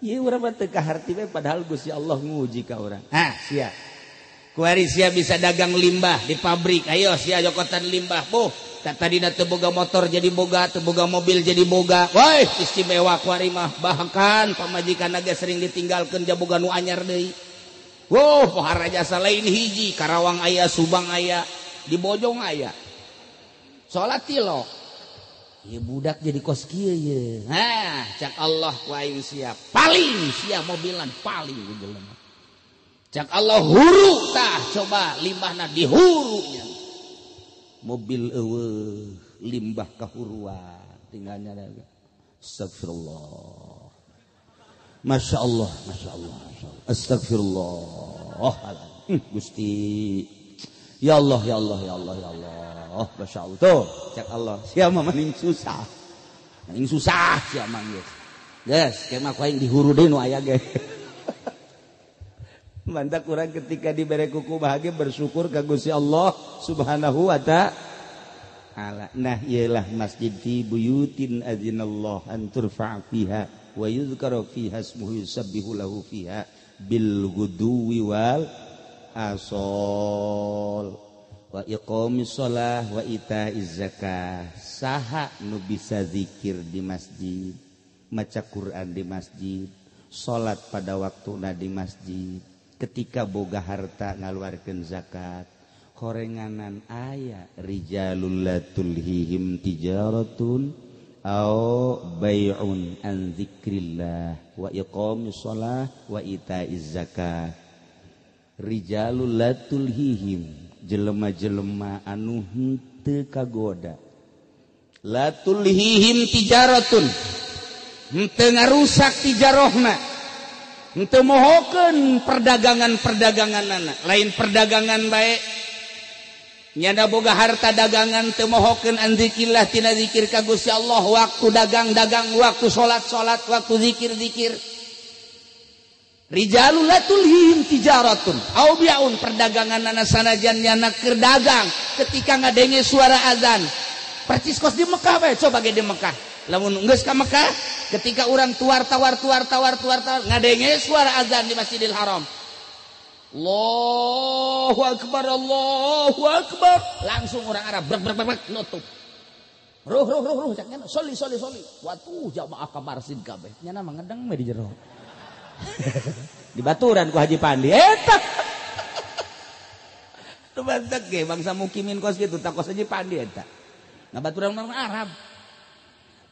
Iya urang teu kaharti we padahal Gusti Allah nguji ka urang. Ah sia. Kuari sia bisa dagang limbah di pabrik. Ayo sia jokotan limbah. Boh, tadina teu boga motor jadi boga, teu boga mobil jadi boga. Woi, istimewa kuari mah. Bahkan pamajikanna ge sering ditinggalkeun jaboga nu anyar deui. Wow, pohara jasa lain hiji, Karawang aya, Subang aya, di Bojong aya. Salat tilok. Ieu budak jadi kos kieu ye. Nah, cak Allah ku aing siap. Paling siap mobilan paling ku jelema. Cak Allah huru tah coba limbahna dihuru nya. Mobil eueuh limbah kahuruan tinggalnya ada. Astagfirullah. Masya Allah, Masya Allah, Masya Allah. Astagfirullah. Gusti. Ya Allah, ya Allah, ya Allah, ya Allah. Masya Allah. Tuh, cak Allah. Siapa maning susah. Maning susah siapa manggil. Guys, kemah ku aing dihuru deui nu aya ge. Mantak urang ketika dibere kuku bahagia bersyukur ka Gusti Allah Subhanahu wa ta'ala. Nah, ialah masjid fi buyutin adzinallah an turfa' fiha wa yuzkaru fiha ismuhu yusabbihu lahu fiha bil ghuduwi wal asol wa iqamis shalah wa itaiz zakah. Saha nu bisa zikir di masjid, maca Quran di masjid, salat pada waktuna di masjid, ketika boga harta ngaluarkeun zakat. Horenganan aya rijalul la tulhihim tijaratun au bai'un an dzikrillah wa iqamis shalah wa itaiz zakat. Rijalul latul hihim jelema-jelema anu henteu kagoda. Latul hihim tijaratun henteu ngarusak tijarahna, henteu mohokeun perdagangan-perdaganganna, lain perdagangan bae nyanda boga harta dagangan teu mohokeun an zikrillah tina zikir ka Gusti Allah, waktu dagang-dagang, waktu salat-salat, waktu zikir-zikir. Rijalul latul hihim tijaratun au bi'un perdaganganna sanajan nyana keur dagang ketika ngadenge suara azan. Percis kos di Mekah bae, coba ge di Mekah. Lamun geus ka Mekah, ketika urang tuar tawar ngadenge suara azan di Masjidil Haram. Allahu akbar, langsung orang Arab brek nutup. Ruh caknya soli. Watuh jamaah kamar sid kabeh. Nyana mah ngedeng mah di jero. Di baturan ku Haji Pandi eta. Teu bantek ge bangsa mukimin kos kitu, tak kos Haji Pandi eta. Ngabaturan orang Arab.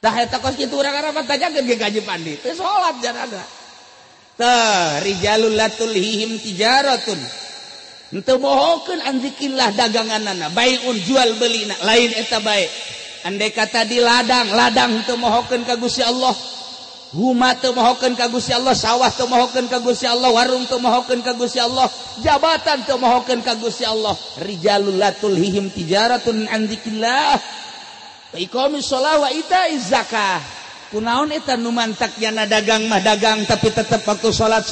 Tah eta kos kitu urang Arab teh jageun ge Haji Pandi. Teu salat jarana. Tah rijalul latul hihim tijaratun. Henteu mohokeun an zikrillah daganganna, baiun jual belina, lain eta bae. Andai kata di ladang henteu mohokeun ka Gusti Allah. Huma teu mohokeun ka Gusti Allah, sawah teu mohokeun ka Gusti Allah, warung teu mohokeun ka Gusti Allah, jabatan teu mohokeun ka Gusti Allah. Rijalul latul hihim tijaratun an dzikrillah wa iqamis shalah wa itaiz zakah. Kunaon eta nu mantak nyana dagang mah dagang tapi tetep waktu salat.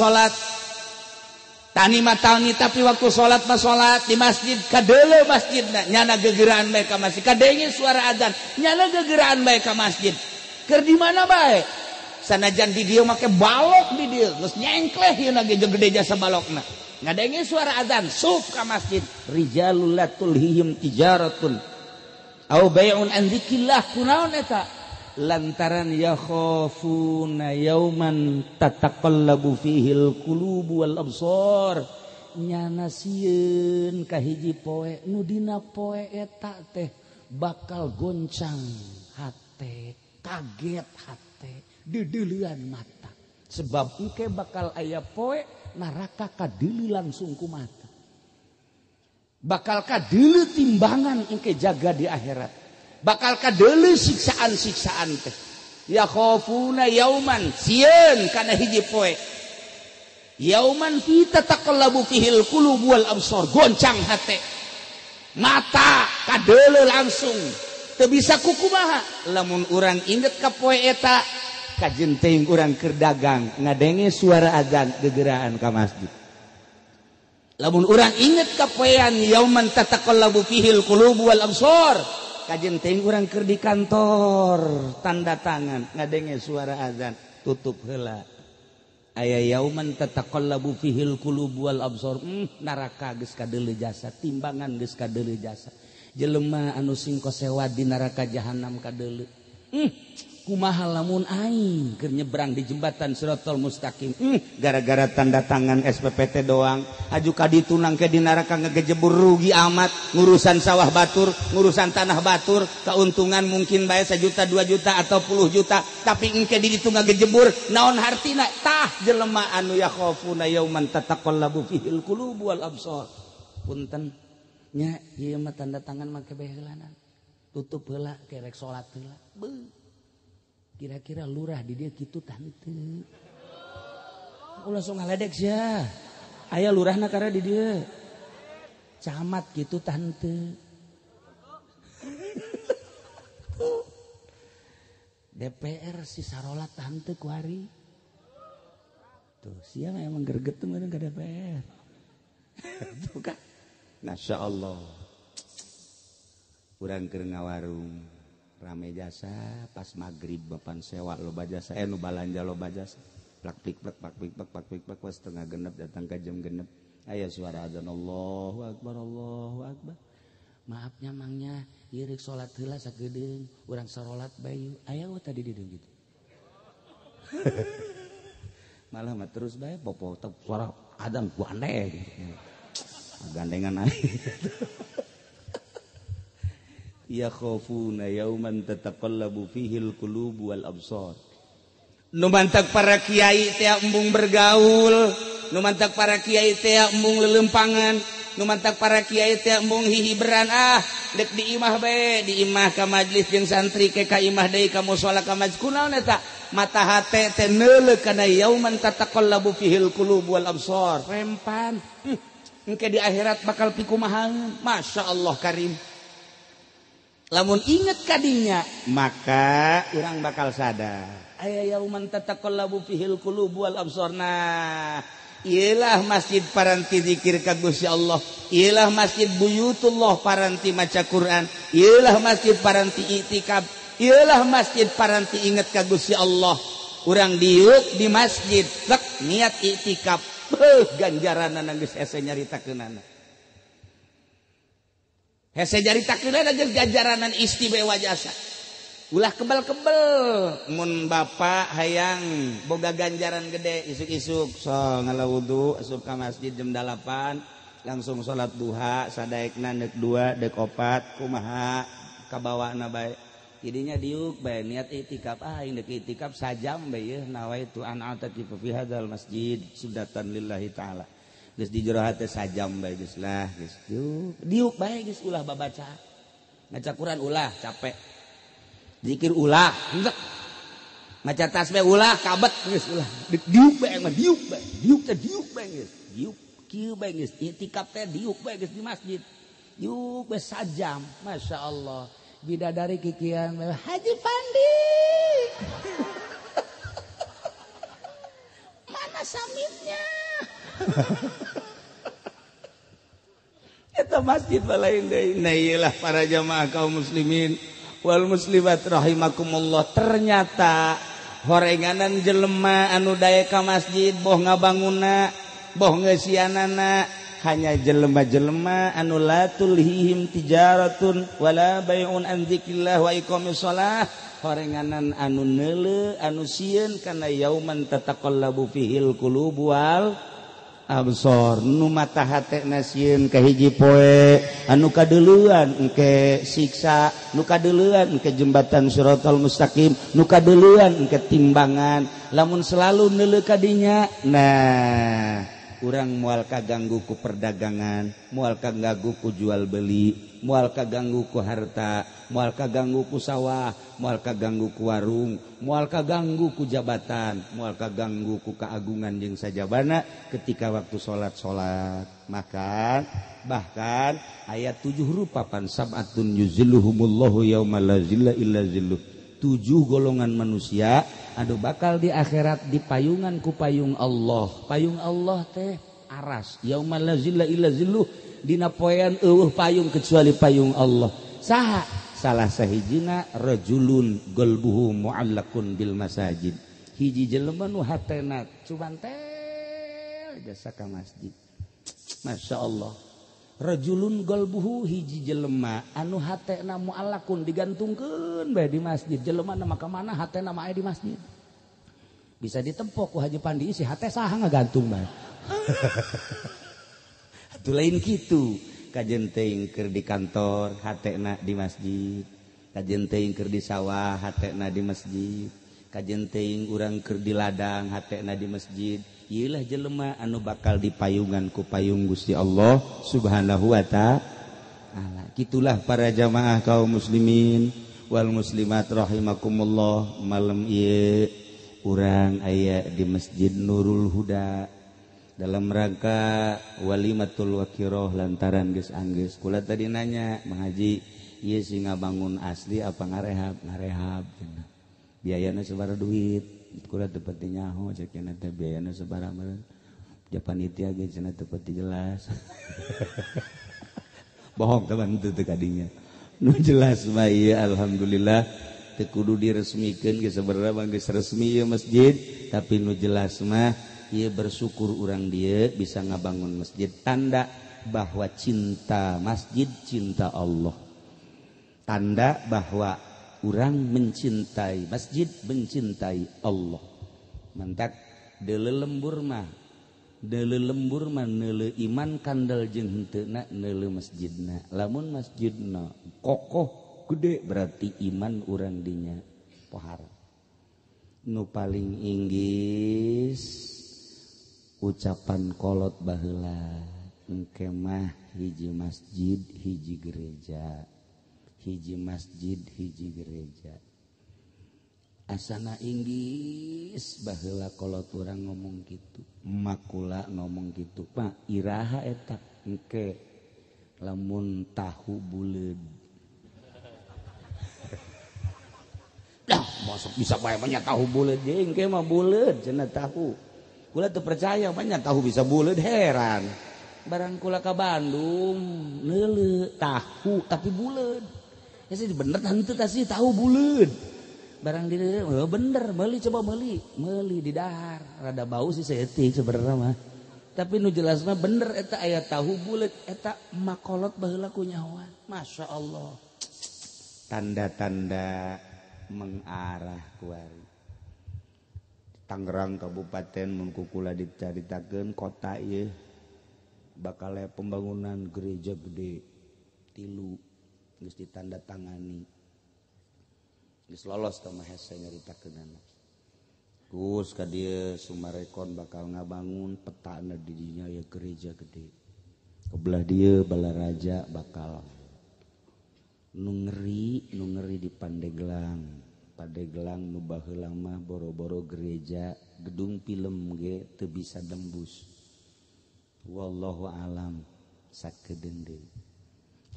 Tani mah tani tapi waktu salat mah salat di masjid kadeuleu masjidna nyana gegeraan bae ka masjid. Kadenge suara azan nyana gegeraan bae ka masjid. Keur di mana bae? Sanajan di dieu make balok di dieu geus nyengkleh ieu na ge gede jasa balokna. Ngadenge suara azan sup ka masjid. Rijalul latul hihim tijaratun au bai'un an dzikrillah. Kunaon eta? Lantaran yakhafuna yauman tataqallabu fihil qulubu wal absar. Nyana sieun ka hiji poe nu dina poe eta teh bakal goncang hate, kaget hate, deudeulean mata. Sebab engke bakal aya poe neraka kadeuleu langsung ku mata. Bakal kadeuleu timbangan engke jaga di akhirat. Bakal kadeuleu siksaan-siksaan teh. Ya khafuna yauman sieun kana hiji poe. Yauman fi tataqallabu fihil qulubu wal absar, goncang hate. Mata kadeuleu langsung. Teu bisa kukumaha. Lamun urang inget ka poe eta, kajen teuing urang keur dagang, ngadenge suara azan gegeraan ka masjid. Lamun urang inget ka poean yauman tataqallabu fihil qulubu wal absar, kajen teuing urang keur di kantor tanda tangan ngadenge suara azan tutup heula. Aya yauman tataqallabu fihil qulubu wal absar, neraka geus kadeuleu jasa, timbangan geus kadeuleu jasa. Jelema anu singko sewa di neraka jahanam kadeuleu. Kumaha lamun aing keur nyebrang di jembatan Siratal Mustaqim, gara-gara tanda tangan SPPT doang, aju ka ditu nangke di neraka ngegejebur, rugi amat. Ngurusan sawah batur, ngurusan tanah batur, keuntungan mungkin bae 1 juta 2 juta atau 10 juta, tapi engke di ditu ngegejebur, naon hartina? Tah jelema anu yakhafuna yauman tataqallabu fihil qulubu wal absar. Punten nya ieu mah tanda tangan make bae heulanan, tutup heula kerek salat heula. Kira-kira lurah di dia gitu tah henteu. Ulah sok ngaledek sia. Aya lurahna karena di dia. Camat gitu tah henteu. DPR si sarolat tah henteu ku hari. Tuh, sia emang greget tuh ke DPR. Tuh kan. Masya Allah. Urang keur ngawarung. Rame jasa pas maghrib bapan sewa loba jasa nu balanja loba jasa plak pik pas setengah genep datang ke jam genep aya suara azan Allahu akbar maafnya mangnya ieu salat heula sagedeung urang sarolat bae aya tadi di dieu gitu. Malah mah terus bae popo suara azan gandeng gitu. Gandengan aja. yakhafuna yauman tataqallabu fihil qulubu wal absar. Nu mantag para kiai teh embung bergaul, nu mantag para kiai teh embung lelempangan, nu mantag para kiai teh embung hihibran dek di imah bae, di imah ka majlis jeung santri ke ka imah deui ka mushola ka majlis kunaon eta mata hate teh neuleuh kana yauman tataqallabu fihil qulubu wal absar. Rempan engke di akhirat bakal pikumahan. Masya Allah karim. Lamun inget kadinya maka urang bakal sadar aya yauman tataqallabu fihil qulubu wal absar. Nah ialah masjid paranti zikir ka Gusti Allah, ialah masjid buyutullah paranti maca Quran, ialah masjid paranti iktikaf, ialah masjid paranti inget ka Gusti Allah. Urang diuk di masjid rek niat iktikaf ganjaranana geus hese nyaritakeunana. Hese nyaritakeunana geus ganjaranan istimewa jasa. Ulah kebal-kebal mun bapak hayang boga ganjaran gede isuk-isuk so ngalawudu asup ka masjid jam 8 langsung salat duha sadaekna neuk 2 deuk 4 kumaha kabawana bae jadinya diuk bae niat iktikaf aing deuk iktikaf sajam bae yeuh nawaitu an a'takifa fi hadzal masjid sudatan lillahi taala geus di jero hate sajam bae geus lah geus diuk bae geus ulah babaca ngaca Quran ulah capek zikir ulah maca tasbih ulah kabet geus ulah diuk bae mah diuk bae diuk teh diuk bae geus diuk kieu bae geus iktikaf teh diuk bae geus di masjid diuk bae sajam. Masya Allah bidadari kikian Haji Pandi mana samitnya eta masjid balain deui. Nah iyalah para jamaah kaum muslimin wal muslimat rahimakumullah, ternyata horenganan jelema anu daya ka masjid boh ngabangunna boh ngeusianana hanya jelema-jelema anu la tulhihim tijaratun wala bai'un an dzikrillah wa iqamis shalah. Horenganan anu neuleuh anu sieun kana yauman tataqallabu fihil qulubu wal absor. Nu mata hatena sieun ka hiji poe anu kadeuleuan engke siksa, nu kadeuleuan engke jembatan siratal mustaqim, nu kadeuleuan engke timbangan. Lamun selalu neuleuh ka dinya nah urang moal kaganggu ku perdagangan, moal kaganggu ku jual beli, moal kaganggu ku harta, moal kaganggu ku sawah, moal kaganggu ku warung, moal kaganggu ku jabatan, moal kaganggu ku keagungan jeung sajabana ketika waktu salat. Maka bahkan ayat 7 rupapan sab'atun yuzilluhumullahu yauma la zilla illa zilluh. 7 golongan manusia anu bakal di akhirat dipayungan ku payung Allah. Payung Allah teh aras. Yauma la zilla illa zilluh, dina poean eueuh payung kecuali payung Allah. Saha? Salah sahijina rajulun qalbuhu mu'allaqun bil masajid. Hiji jelema nu hatena cubantel jasa ka masjid. Masya Allah. Rajulun qalbuhu hiji jelema anu hatena mu'allaqun digantungkeun bae di masjid. Jelema mah ka mana hatena mah aya di masjid. Bisa ditempok ku Haji Pandi si hate saha ngagantung bae. Atuh lain kitu. Kajen teuing keur di kantor hatena di masjid, kajen teuing keur di sawah hatena di masjid, kajen teuing urang keur di ladang hatena di masjid. Ieulah jelema anu bakal dipayungan ku payung Gusti Allah Subhanahu wa taala. Kitulah para jamaah kaum muslimin wal muslimat rahimakumullah, malam ieu urang aya di Masjid Nurul Huda dalam rangka walimatul wakiroh lantaran geus anggeus. Kula tadi nanya Mang Haji, ieu sing ngabangun asli apa ngarehab? Ngarehab. Biayana sabaraha duit? Kula teu pati nyaho ceukna teh biayana sabaraha meureun. Ja panitia ge cenah teu pati jelas. Bohong teman teu kadinya. Nu jelas mah ieu alhamdulillah teu kudu diresmikeun ge sabaraha mah geus resmi ieu masjid, tapi nu jelas mah ieu bersyukur urang dieu bisa ngabangun masjid, tanda bahwa cinta masjid cinta Allah, tanda bahwa urang mencintai masjid mencintai Allah. Mantak deuleu lembur mah neuleuh iman kandel jeung henteuna neuleuh masjidna. Lamun masjidna kokoh gede berarti iman urang dinya pohara. Nu paling inggis ucapan kolot baheula engke mah hiji masjid hiji gereja, hiji masjid hiji gereja. Asana inggis baheula kolot urang ngomong kitu, makula ngomong kitu, Pak iraha eta engke lamun tahu buleud. Dah masuk bisa bae banyak tahu buleud ge engke mah buleud cenah tahu. Kula teu percaya banyak tahu bisa buleud heran. Barang kula ka Bandung neuleuh tahu tapi buleud. Ya sih bener henteu tah sih tahu buleud. Barang di bener meuli coba meuli di dahar rada bau sih seeutik sebenarnya mah tapi nu jelas mah bener eta aya tahu buleud eta makolot baheula ku nyawa. Masya Allah tanda-tanda mengarah kuari Tangerang Kabupaten mun kula dicaritakeun kota ieu bakal aya pembangunan gereja gede 3 geus ditandatangani geus lolos ka Mahese nyaritakeunana. Gus ka dieu Sumarekon bakal ngabangun petana di dinya aya gereja gede. Kebelah dieu Balaraja bakal nu ngeri di Pandeglang. Pandeglang nu baheula mah boro-boro gereja, gedung film ge teu bisa dembus. Wallahu alam sakedeung deui.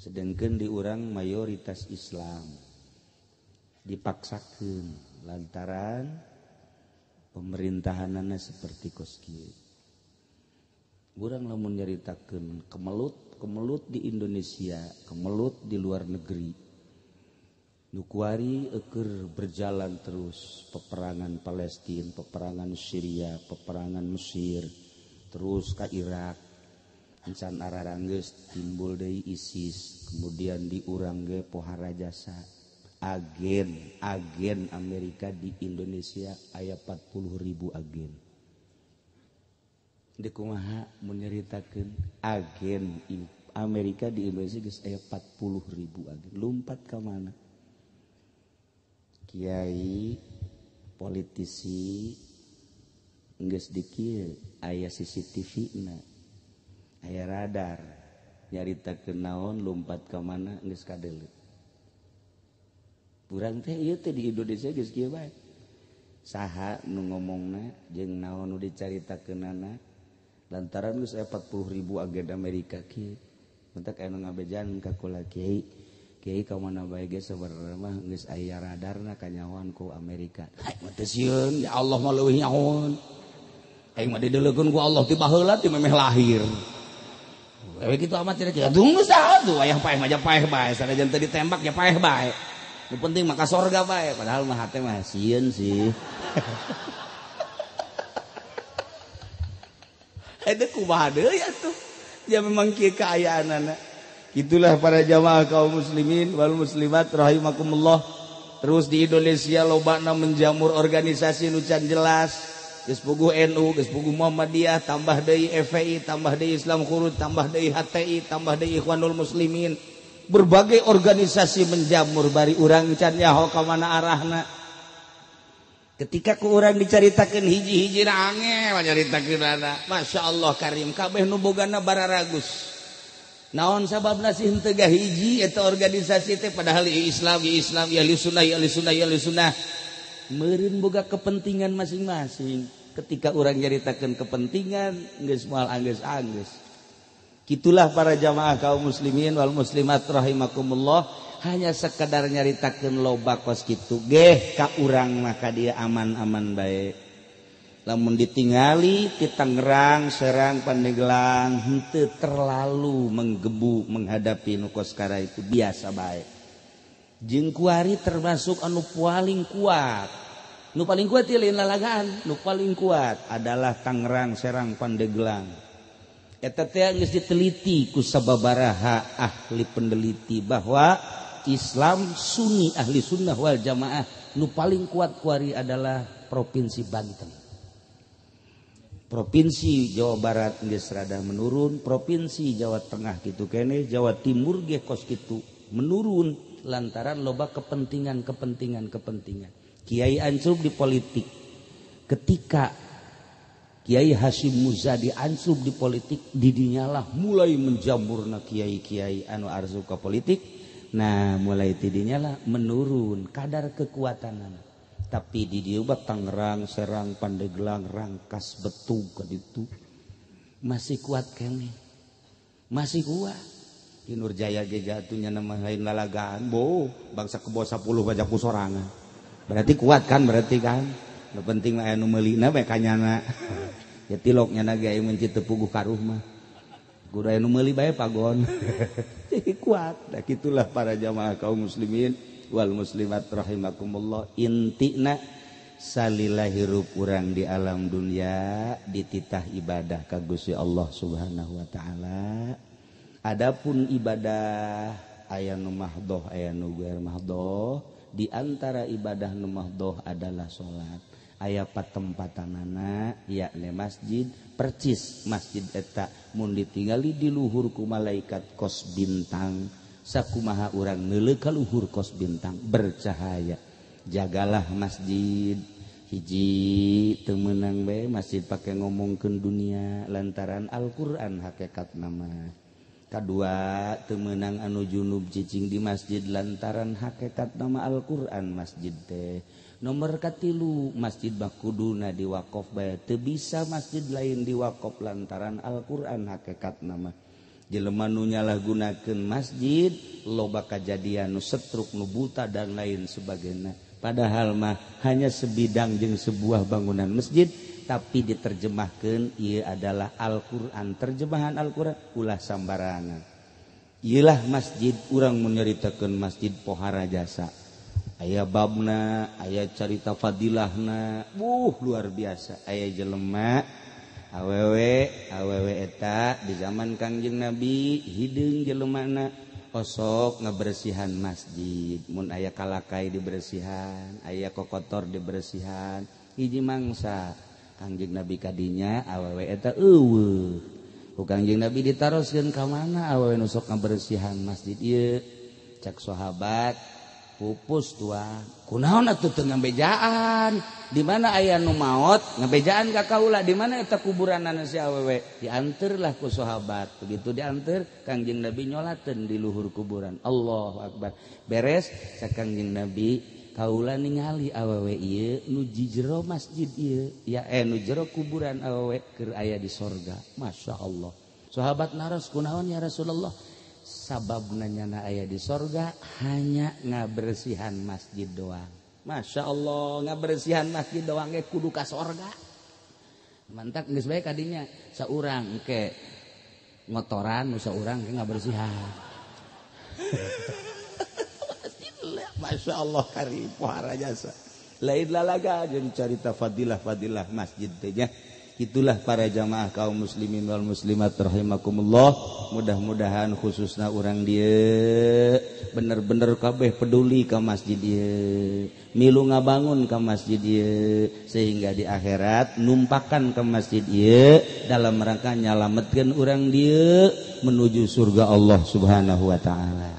Sedengkeun di urang mayoritas Islam. Dipaksakan lantaran pemerintahanana seperti kos kieu. Urang lamun nyaritakeun kemelut di Indonesia, kemelut di luar negeri. Nu kuari eukeur berjalan terus peperangan Palestina, peperangan Syria, peperangan Mesir, terus ka Irak. Encan araranggeus timbul deui ISIS, kemudian di urang ge pohara jasa. Agen Amerika di Indonesia aya 40.000 agen. Deuk kumaha mun nyaritakeun agen Amerika di Indonesia geus aya 40.000 agen. Lumpat ka mana? Kiai, politisi geus di kieu aya CCTV-na. Aya radar. Nyaritakeun naon lumpat ka mana geus kadeuleu. Urang teh ieu teh di Indonesia geus kieu bae. Saha nu ngomongna jeung naon nu dicaritakeunana lantaran geus aya 40.000 agen Amerika kieu. Mentak anu ngabejan ka kula Kiai. Kiai ka mana bae ge sabarana mah geus aya radarna kanyawan ku Amerika. Ai teh sieun ya Allah mah leuwih nyaon. Aing mah dideuleukkeun ku Allah ti baheula ti memeh lahir. We kitu amat cenah tunggu saha tuh aya paeh mah paeh bae sanajan teu ditembak ya paeh bae. Nu penting maka sorga bae padahal mah hate mah sieun sih. Ada kumaha deui atuh. Ya memang kieu kaayaanana. Itulah para jamaah kaum muslimin wal muslimat rahimakumullah. Terus di Indonesia lobana menjamur organisasi nu can jelas. Geus puguh NU, geus puguh Muhammadiyah, tambah deui FPI, tambah deui Islam Khurud, tambah deui HTI, tambah deui Ikhwanul Muslimin. Berbagai organisasi menjamur bari urang can nyaho ka mana arahna. Ketika ku urang dicaritakeun hiji-hiji na angel nyaritakeunana. Masyaallah karim kabeh nu bogana bararagus. Naon sababna sih henteu hiji eta organisasi teh padahal Islam ya ahli sunnah. Meureun boga kepentingan masing-masing. Ketika urang nyaritakeun kepentingan geus moal anggeus-anggeus. Itulah para jamaah kaum muslimin wal muslimat rahimakumullah hanya sekedar nyaritakeun loba kos kitu geh ka urang maka dia aman-aman bae. Lamun ditingali ti Tangerang, Serang, Pandeglang henteu terlalu menggebu menghadapi nu koskara itu biasa bae. Jeung kuari termasuk anu paling kuat. Nu paling kuat ieu lain lalagaan, nu paling kuat adalah Tangerang, Serang, Pandeglang. Eta teh geus diteliti ku sababaraha ahli peneliti bahwa Islam Sunni ahli sunnah wal jamaah nu paling kuat kuari adalah provinsi Banten. Provinsi Jawa Barat geus rada menurun, provinsi Jawa Tengah kitu keneh, Jawa Timur ge kos kitu menurun. lantaran loba kepentingan. Kiai ansub di politik. Ketika Kiai Hasyim Muzadi ansub di politik, didinyalah mulai menjamurna kiai-kiai anu arzu ka politik. Nah, mulai tidinyalah menurun kadar kekuatanana. Tapi di dieu Tangerang, Serang, Pandeglang, Rangkas, Betung kaditu masih kuat keneh. Masih kuat. Di Nurjaya ge jatuhnya nama lain lalagaan, bangsa kebo 10 bajak sorangan. Berarti kuat kan kan? Nu penting mah anu meulina bae kanyana. Ya tiloknya na ge meunci teu puguh karuh mah. Kudu anu meuli bae pagon. Kuat. Da kitulah para jamaah kaum muslimin wal muslimat rahimakumullah. Intina salila hirup urang di alam dunia dititah ibadah ka Gusti Allah Subhanahu wa taala. Adapun ibadah aya nu mahdhoh aya nu ghair mahdhoh. Di antara ibadah nu mahdhoh adalah salat. Aya patempatanana yakni masjid percis masjid eta mun ditinggali di luhur ku malaikat kos bintang sakumaha urang neuleuh ka luhur kos bintang bercahaya. Jagalah masjid hiji teu meunang bae masjid pake ngomongkeun dunia lantaran Al-Qur'an hakikat nama. Kadua teu meunang anu junub cicing di masjid lantaran hakikat nama Al-Qur'an masjid teh. Nomor katilu masjid bakuduna diwakaf bae teu bisa masjid lain diwakaf lantaran Al-Qur'an hakikat nama. Jelema nu nyalahgunakeun masjid loba kajadian nu setruk nu buta dan lain sebagainya. Padahal mah hanya sebidang jeung sebuah bangunan masjid tapi diterjemahkeun ieu adalah Al-Qur'an. Terjemahan Al-Qur'an ulah sambarangan. Ieulah masjid urang mun nyaritakeun masjid pohara jasa. Aya babna, aya carita fadilahna, luar biasa. Aya jelema awewe eta di zaman Kangjeng Nabi hideung jelemana osok ngabersihan masjid. Mun aya kalakai dibersihan, aya kokotor dibersihan. Hiji mangsa Kangjeng Nabi kadinya awewe eta eueuh. Ku Kangjeng Nabi ditaroskeun ka mana awewe nu sok ngabersihan masjid ieu? Cak sahabat pupus tua kunaon atuh teu ngabejaan di mana aya nu maot ngabejaan ka kaula di mana eta kuburanna si awewe dianterlah ku sahabat begitu dianter Kangjeng Nabi nyolateun di luhur kuburan. Allahu akbar beres sa Kangjeng Nabi kaula ningali awewe ieu nu jero masjid ieu ya nu jero kuburan awewe keur aya di sorga. Masya Allah. Sahabat naros kunaon ya Rasulullah? Sababna nyana aya di sorga hanya ngabersihan masjid doang. Masya Allah ngabersihan masjid doang ge kudu ka sorga. Mantak geus bae kadinya saurang ke ngotoran nu saurang ke ngabersihan. Masya Allah karim pohara jasa. Lain lalaga jeung carita fadilah masjid teh nya. Itulah para jamaah kaum muslimin wal muslimat rahimakumullah. Mudah-mudahan khususna urang dieu bener-bener kabeh peduli ka masjid dieu, milu ngabangun ka masjid dieu sehingga di akhirat numpakan ka masjid dieu dalam rangka nyalametkeun urang dieu menuju surga Allah Subhanahu wa taala.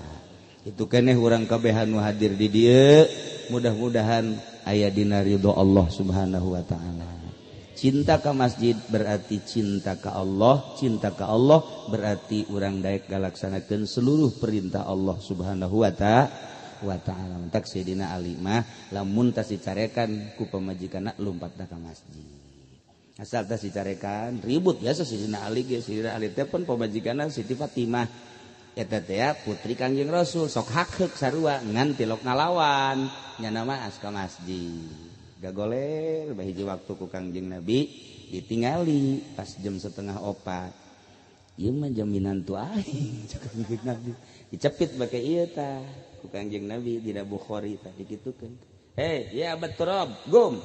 Itu keneh urang kabeh anu hadir di dieu mudah-mudahan aya dina ridho Allah Subhanahu wa taala. Cinta ka masjid berarti cinta ka Allah. Cinta ka Allah berarti urang daek galaksanakeun seluruh perintah Allah Subhanahu wa ta'ala. Mentak Sayyidina Ali mah lamun tas dicarekan ku pamajikanna lompatna ka masjid. Asal tas dicarekan ribut biasa Sayyidina Ali ge. Sayyidina Ali teh pun pamajikanna Siti Fatimah. Eta teh putri Kangjeng Rasul sok hakheuk sarua ngan tilok ngalawan nyana mah as ka masjid. Gagoler bahiji waktu ku Kangjeng Nabi ditingali pas jam 3:30. Ieu mah jaminan tu aing cak Kangjeng Nabi. Dicepit bake ieu tah ku Kangjeng Nabi dina Bukhari tah dikitukeun. Hei, ya Abat Turab, gum.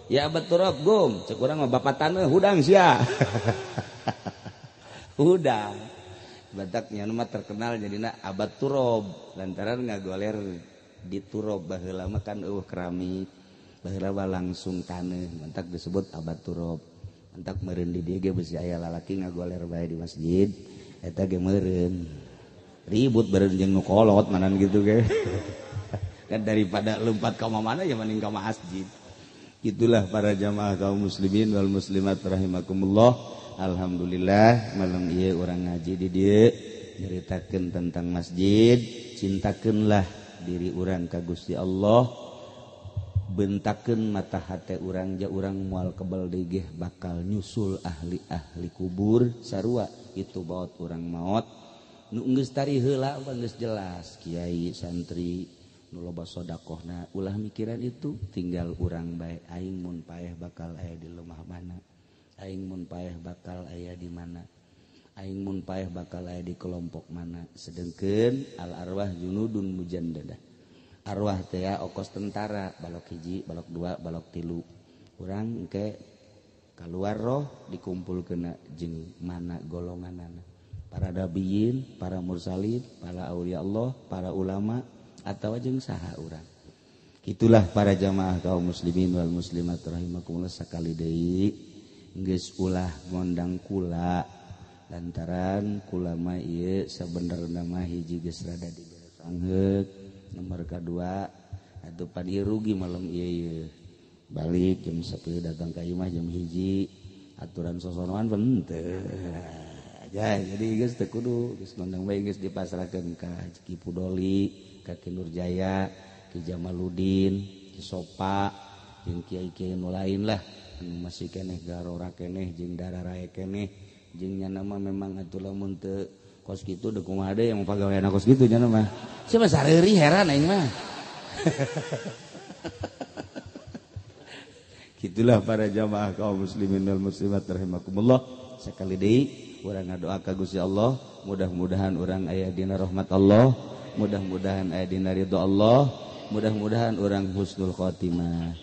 Ya Abat Turab, gum. Cek urang mah bapatan hudang sia. Hudang. Batak nya mah terkenal jadina Abat Turab lantaran ngagoler di Turab baheula mah kan eueuh keramik. Baheula langsung taneuh mantak disebut Abad Turab. Mantak meureun di dieu ge beusi aya lalaki ngagoler bae di masjid eta ge meureun. ribut bareng jeung nu kolot manan gitu ge. Kan daripada lompat ka mana ya mending ka masjid. Itulah para jamaah kaum muslimin wal muslimat rahimakumullah. Alhamdulillah malam ieu urang ngaji di dieu nyaritakeun tentang masjid. Cintakeunlah diri urang ka Gusti Allah. Bentakeun mata hate urang ja urang moal kebal deui bakal nyusul ahli-ahli kubur sarua itu baot urang maot. Nu geus tari heula geus jelas kiai santri nu loba sedekahna ulah mikiran itu tinggal urang bae aing mun paeh bakal aya di lemah mana aing mun paeh bakal aya di mana aing mun paeh bakal aya di kelompok mana sedengkeun al arwah junudun mujandadah arwah teh okos tentara balok hiji balok dua balok tilu urang engke kaluar roh dikumpulkeun jeung mana golonganana para nabiyin para mursalin para aulia Allah para ulama atau jeung saha urang. Itulah para jamaah kaum muslimin wal muslimat rahimakumullah sakali deui geus ulah ngondang kula lantaran kula mah ieu sabenerna mah hiji geus rada diberes anggeut nomor kadua atuh padi rugi malam ieu balik jam 10 datang ka imah jam 1 aturan sosonoan penteu ya jadi geus teu kudu geus ngondang bae geus dipasrahkeun ka Cikipu Doli Kaki Nurjaya, Ki Jamaluddin, Ki Sopa, jeung kiai-kiai nu lain lah, masih keneh garora keneh, jeung dararae keneh, jeung nyana mah memang atuh lamun teu kos kitu deuk kumaha deui yang pagaweana kos kitu nyana mah. Sia mah sareuri heran aing mah. Gitulah para jamaah kaum muslimin wal muslimat rahimakumullah. Sakali deui urang ngadoa ka Gusti Allah, mudah-mudahan urang aya dina rahmat Allah. Mudah-mudahan aya dina ridho Allah, mudah-mudahan orang husnul khotimah.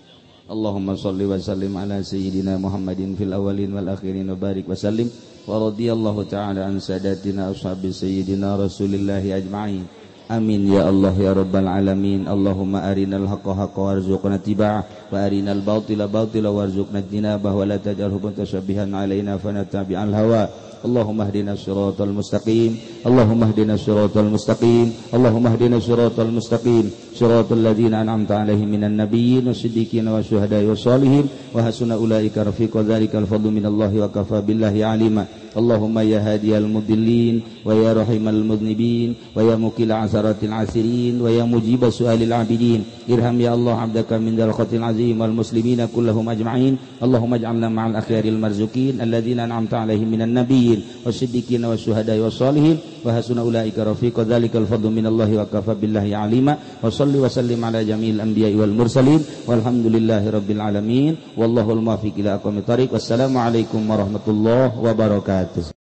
Allahumma shalli wa sallim ala sayyidina Muhammadin fil awwalin wal akhirin wa barik wa sallim wa radhiyallahu ta'ala an sadatina ashabi sayyidina Rasulillah ajma'in. Amin ya Allah ya rabbal alamin. Allahumma arinal haqqa haqqan warzuqna tiba'ah wa arinal batila batila warzuqna jinabah wa la taj'alhu mutashabbihan alaina fanatabi'al hawa. اللهم اهدنا الصراط المستقيم اللهم اهدنا الصراط المستقيم اللهم اهدنا الصراط المستقيم صراط الذين أنعمت عليهم من النبيين والصديقين والشهداء والصالحين وحسن أولئك رفيقا ذلك الفضل من الله وكفى بالله عليما اللهم يا هادي المضلين ويا رحيم المذنبين ويا مقيل عثرات العاسرين ويا مجيب سؤال العابدين ارحم يا الله عبدك من درقة العظيم والمسلمين كلهم أجمعين اللهم اجعلنا مع الأخيار المرزوقين الذين أنعمت عليهم من النبيين والصديقين والشهداء والصالحين وحسن أولئك رفيقا ذلك الفضل من الله وكفى بالله عليما وصل وسلم على جميع الأنبياء والمرسلين والحمد لله رب العالمين والله الموفق إلى أقوم الطريق والسلام عليكم ورحمة الله وبركاته.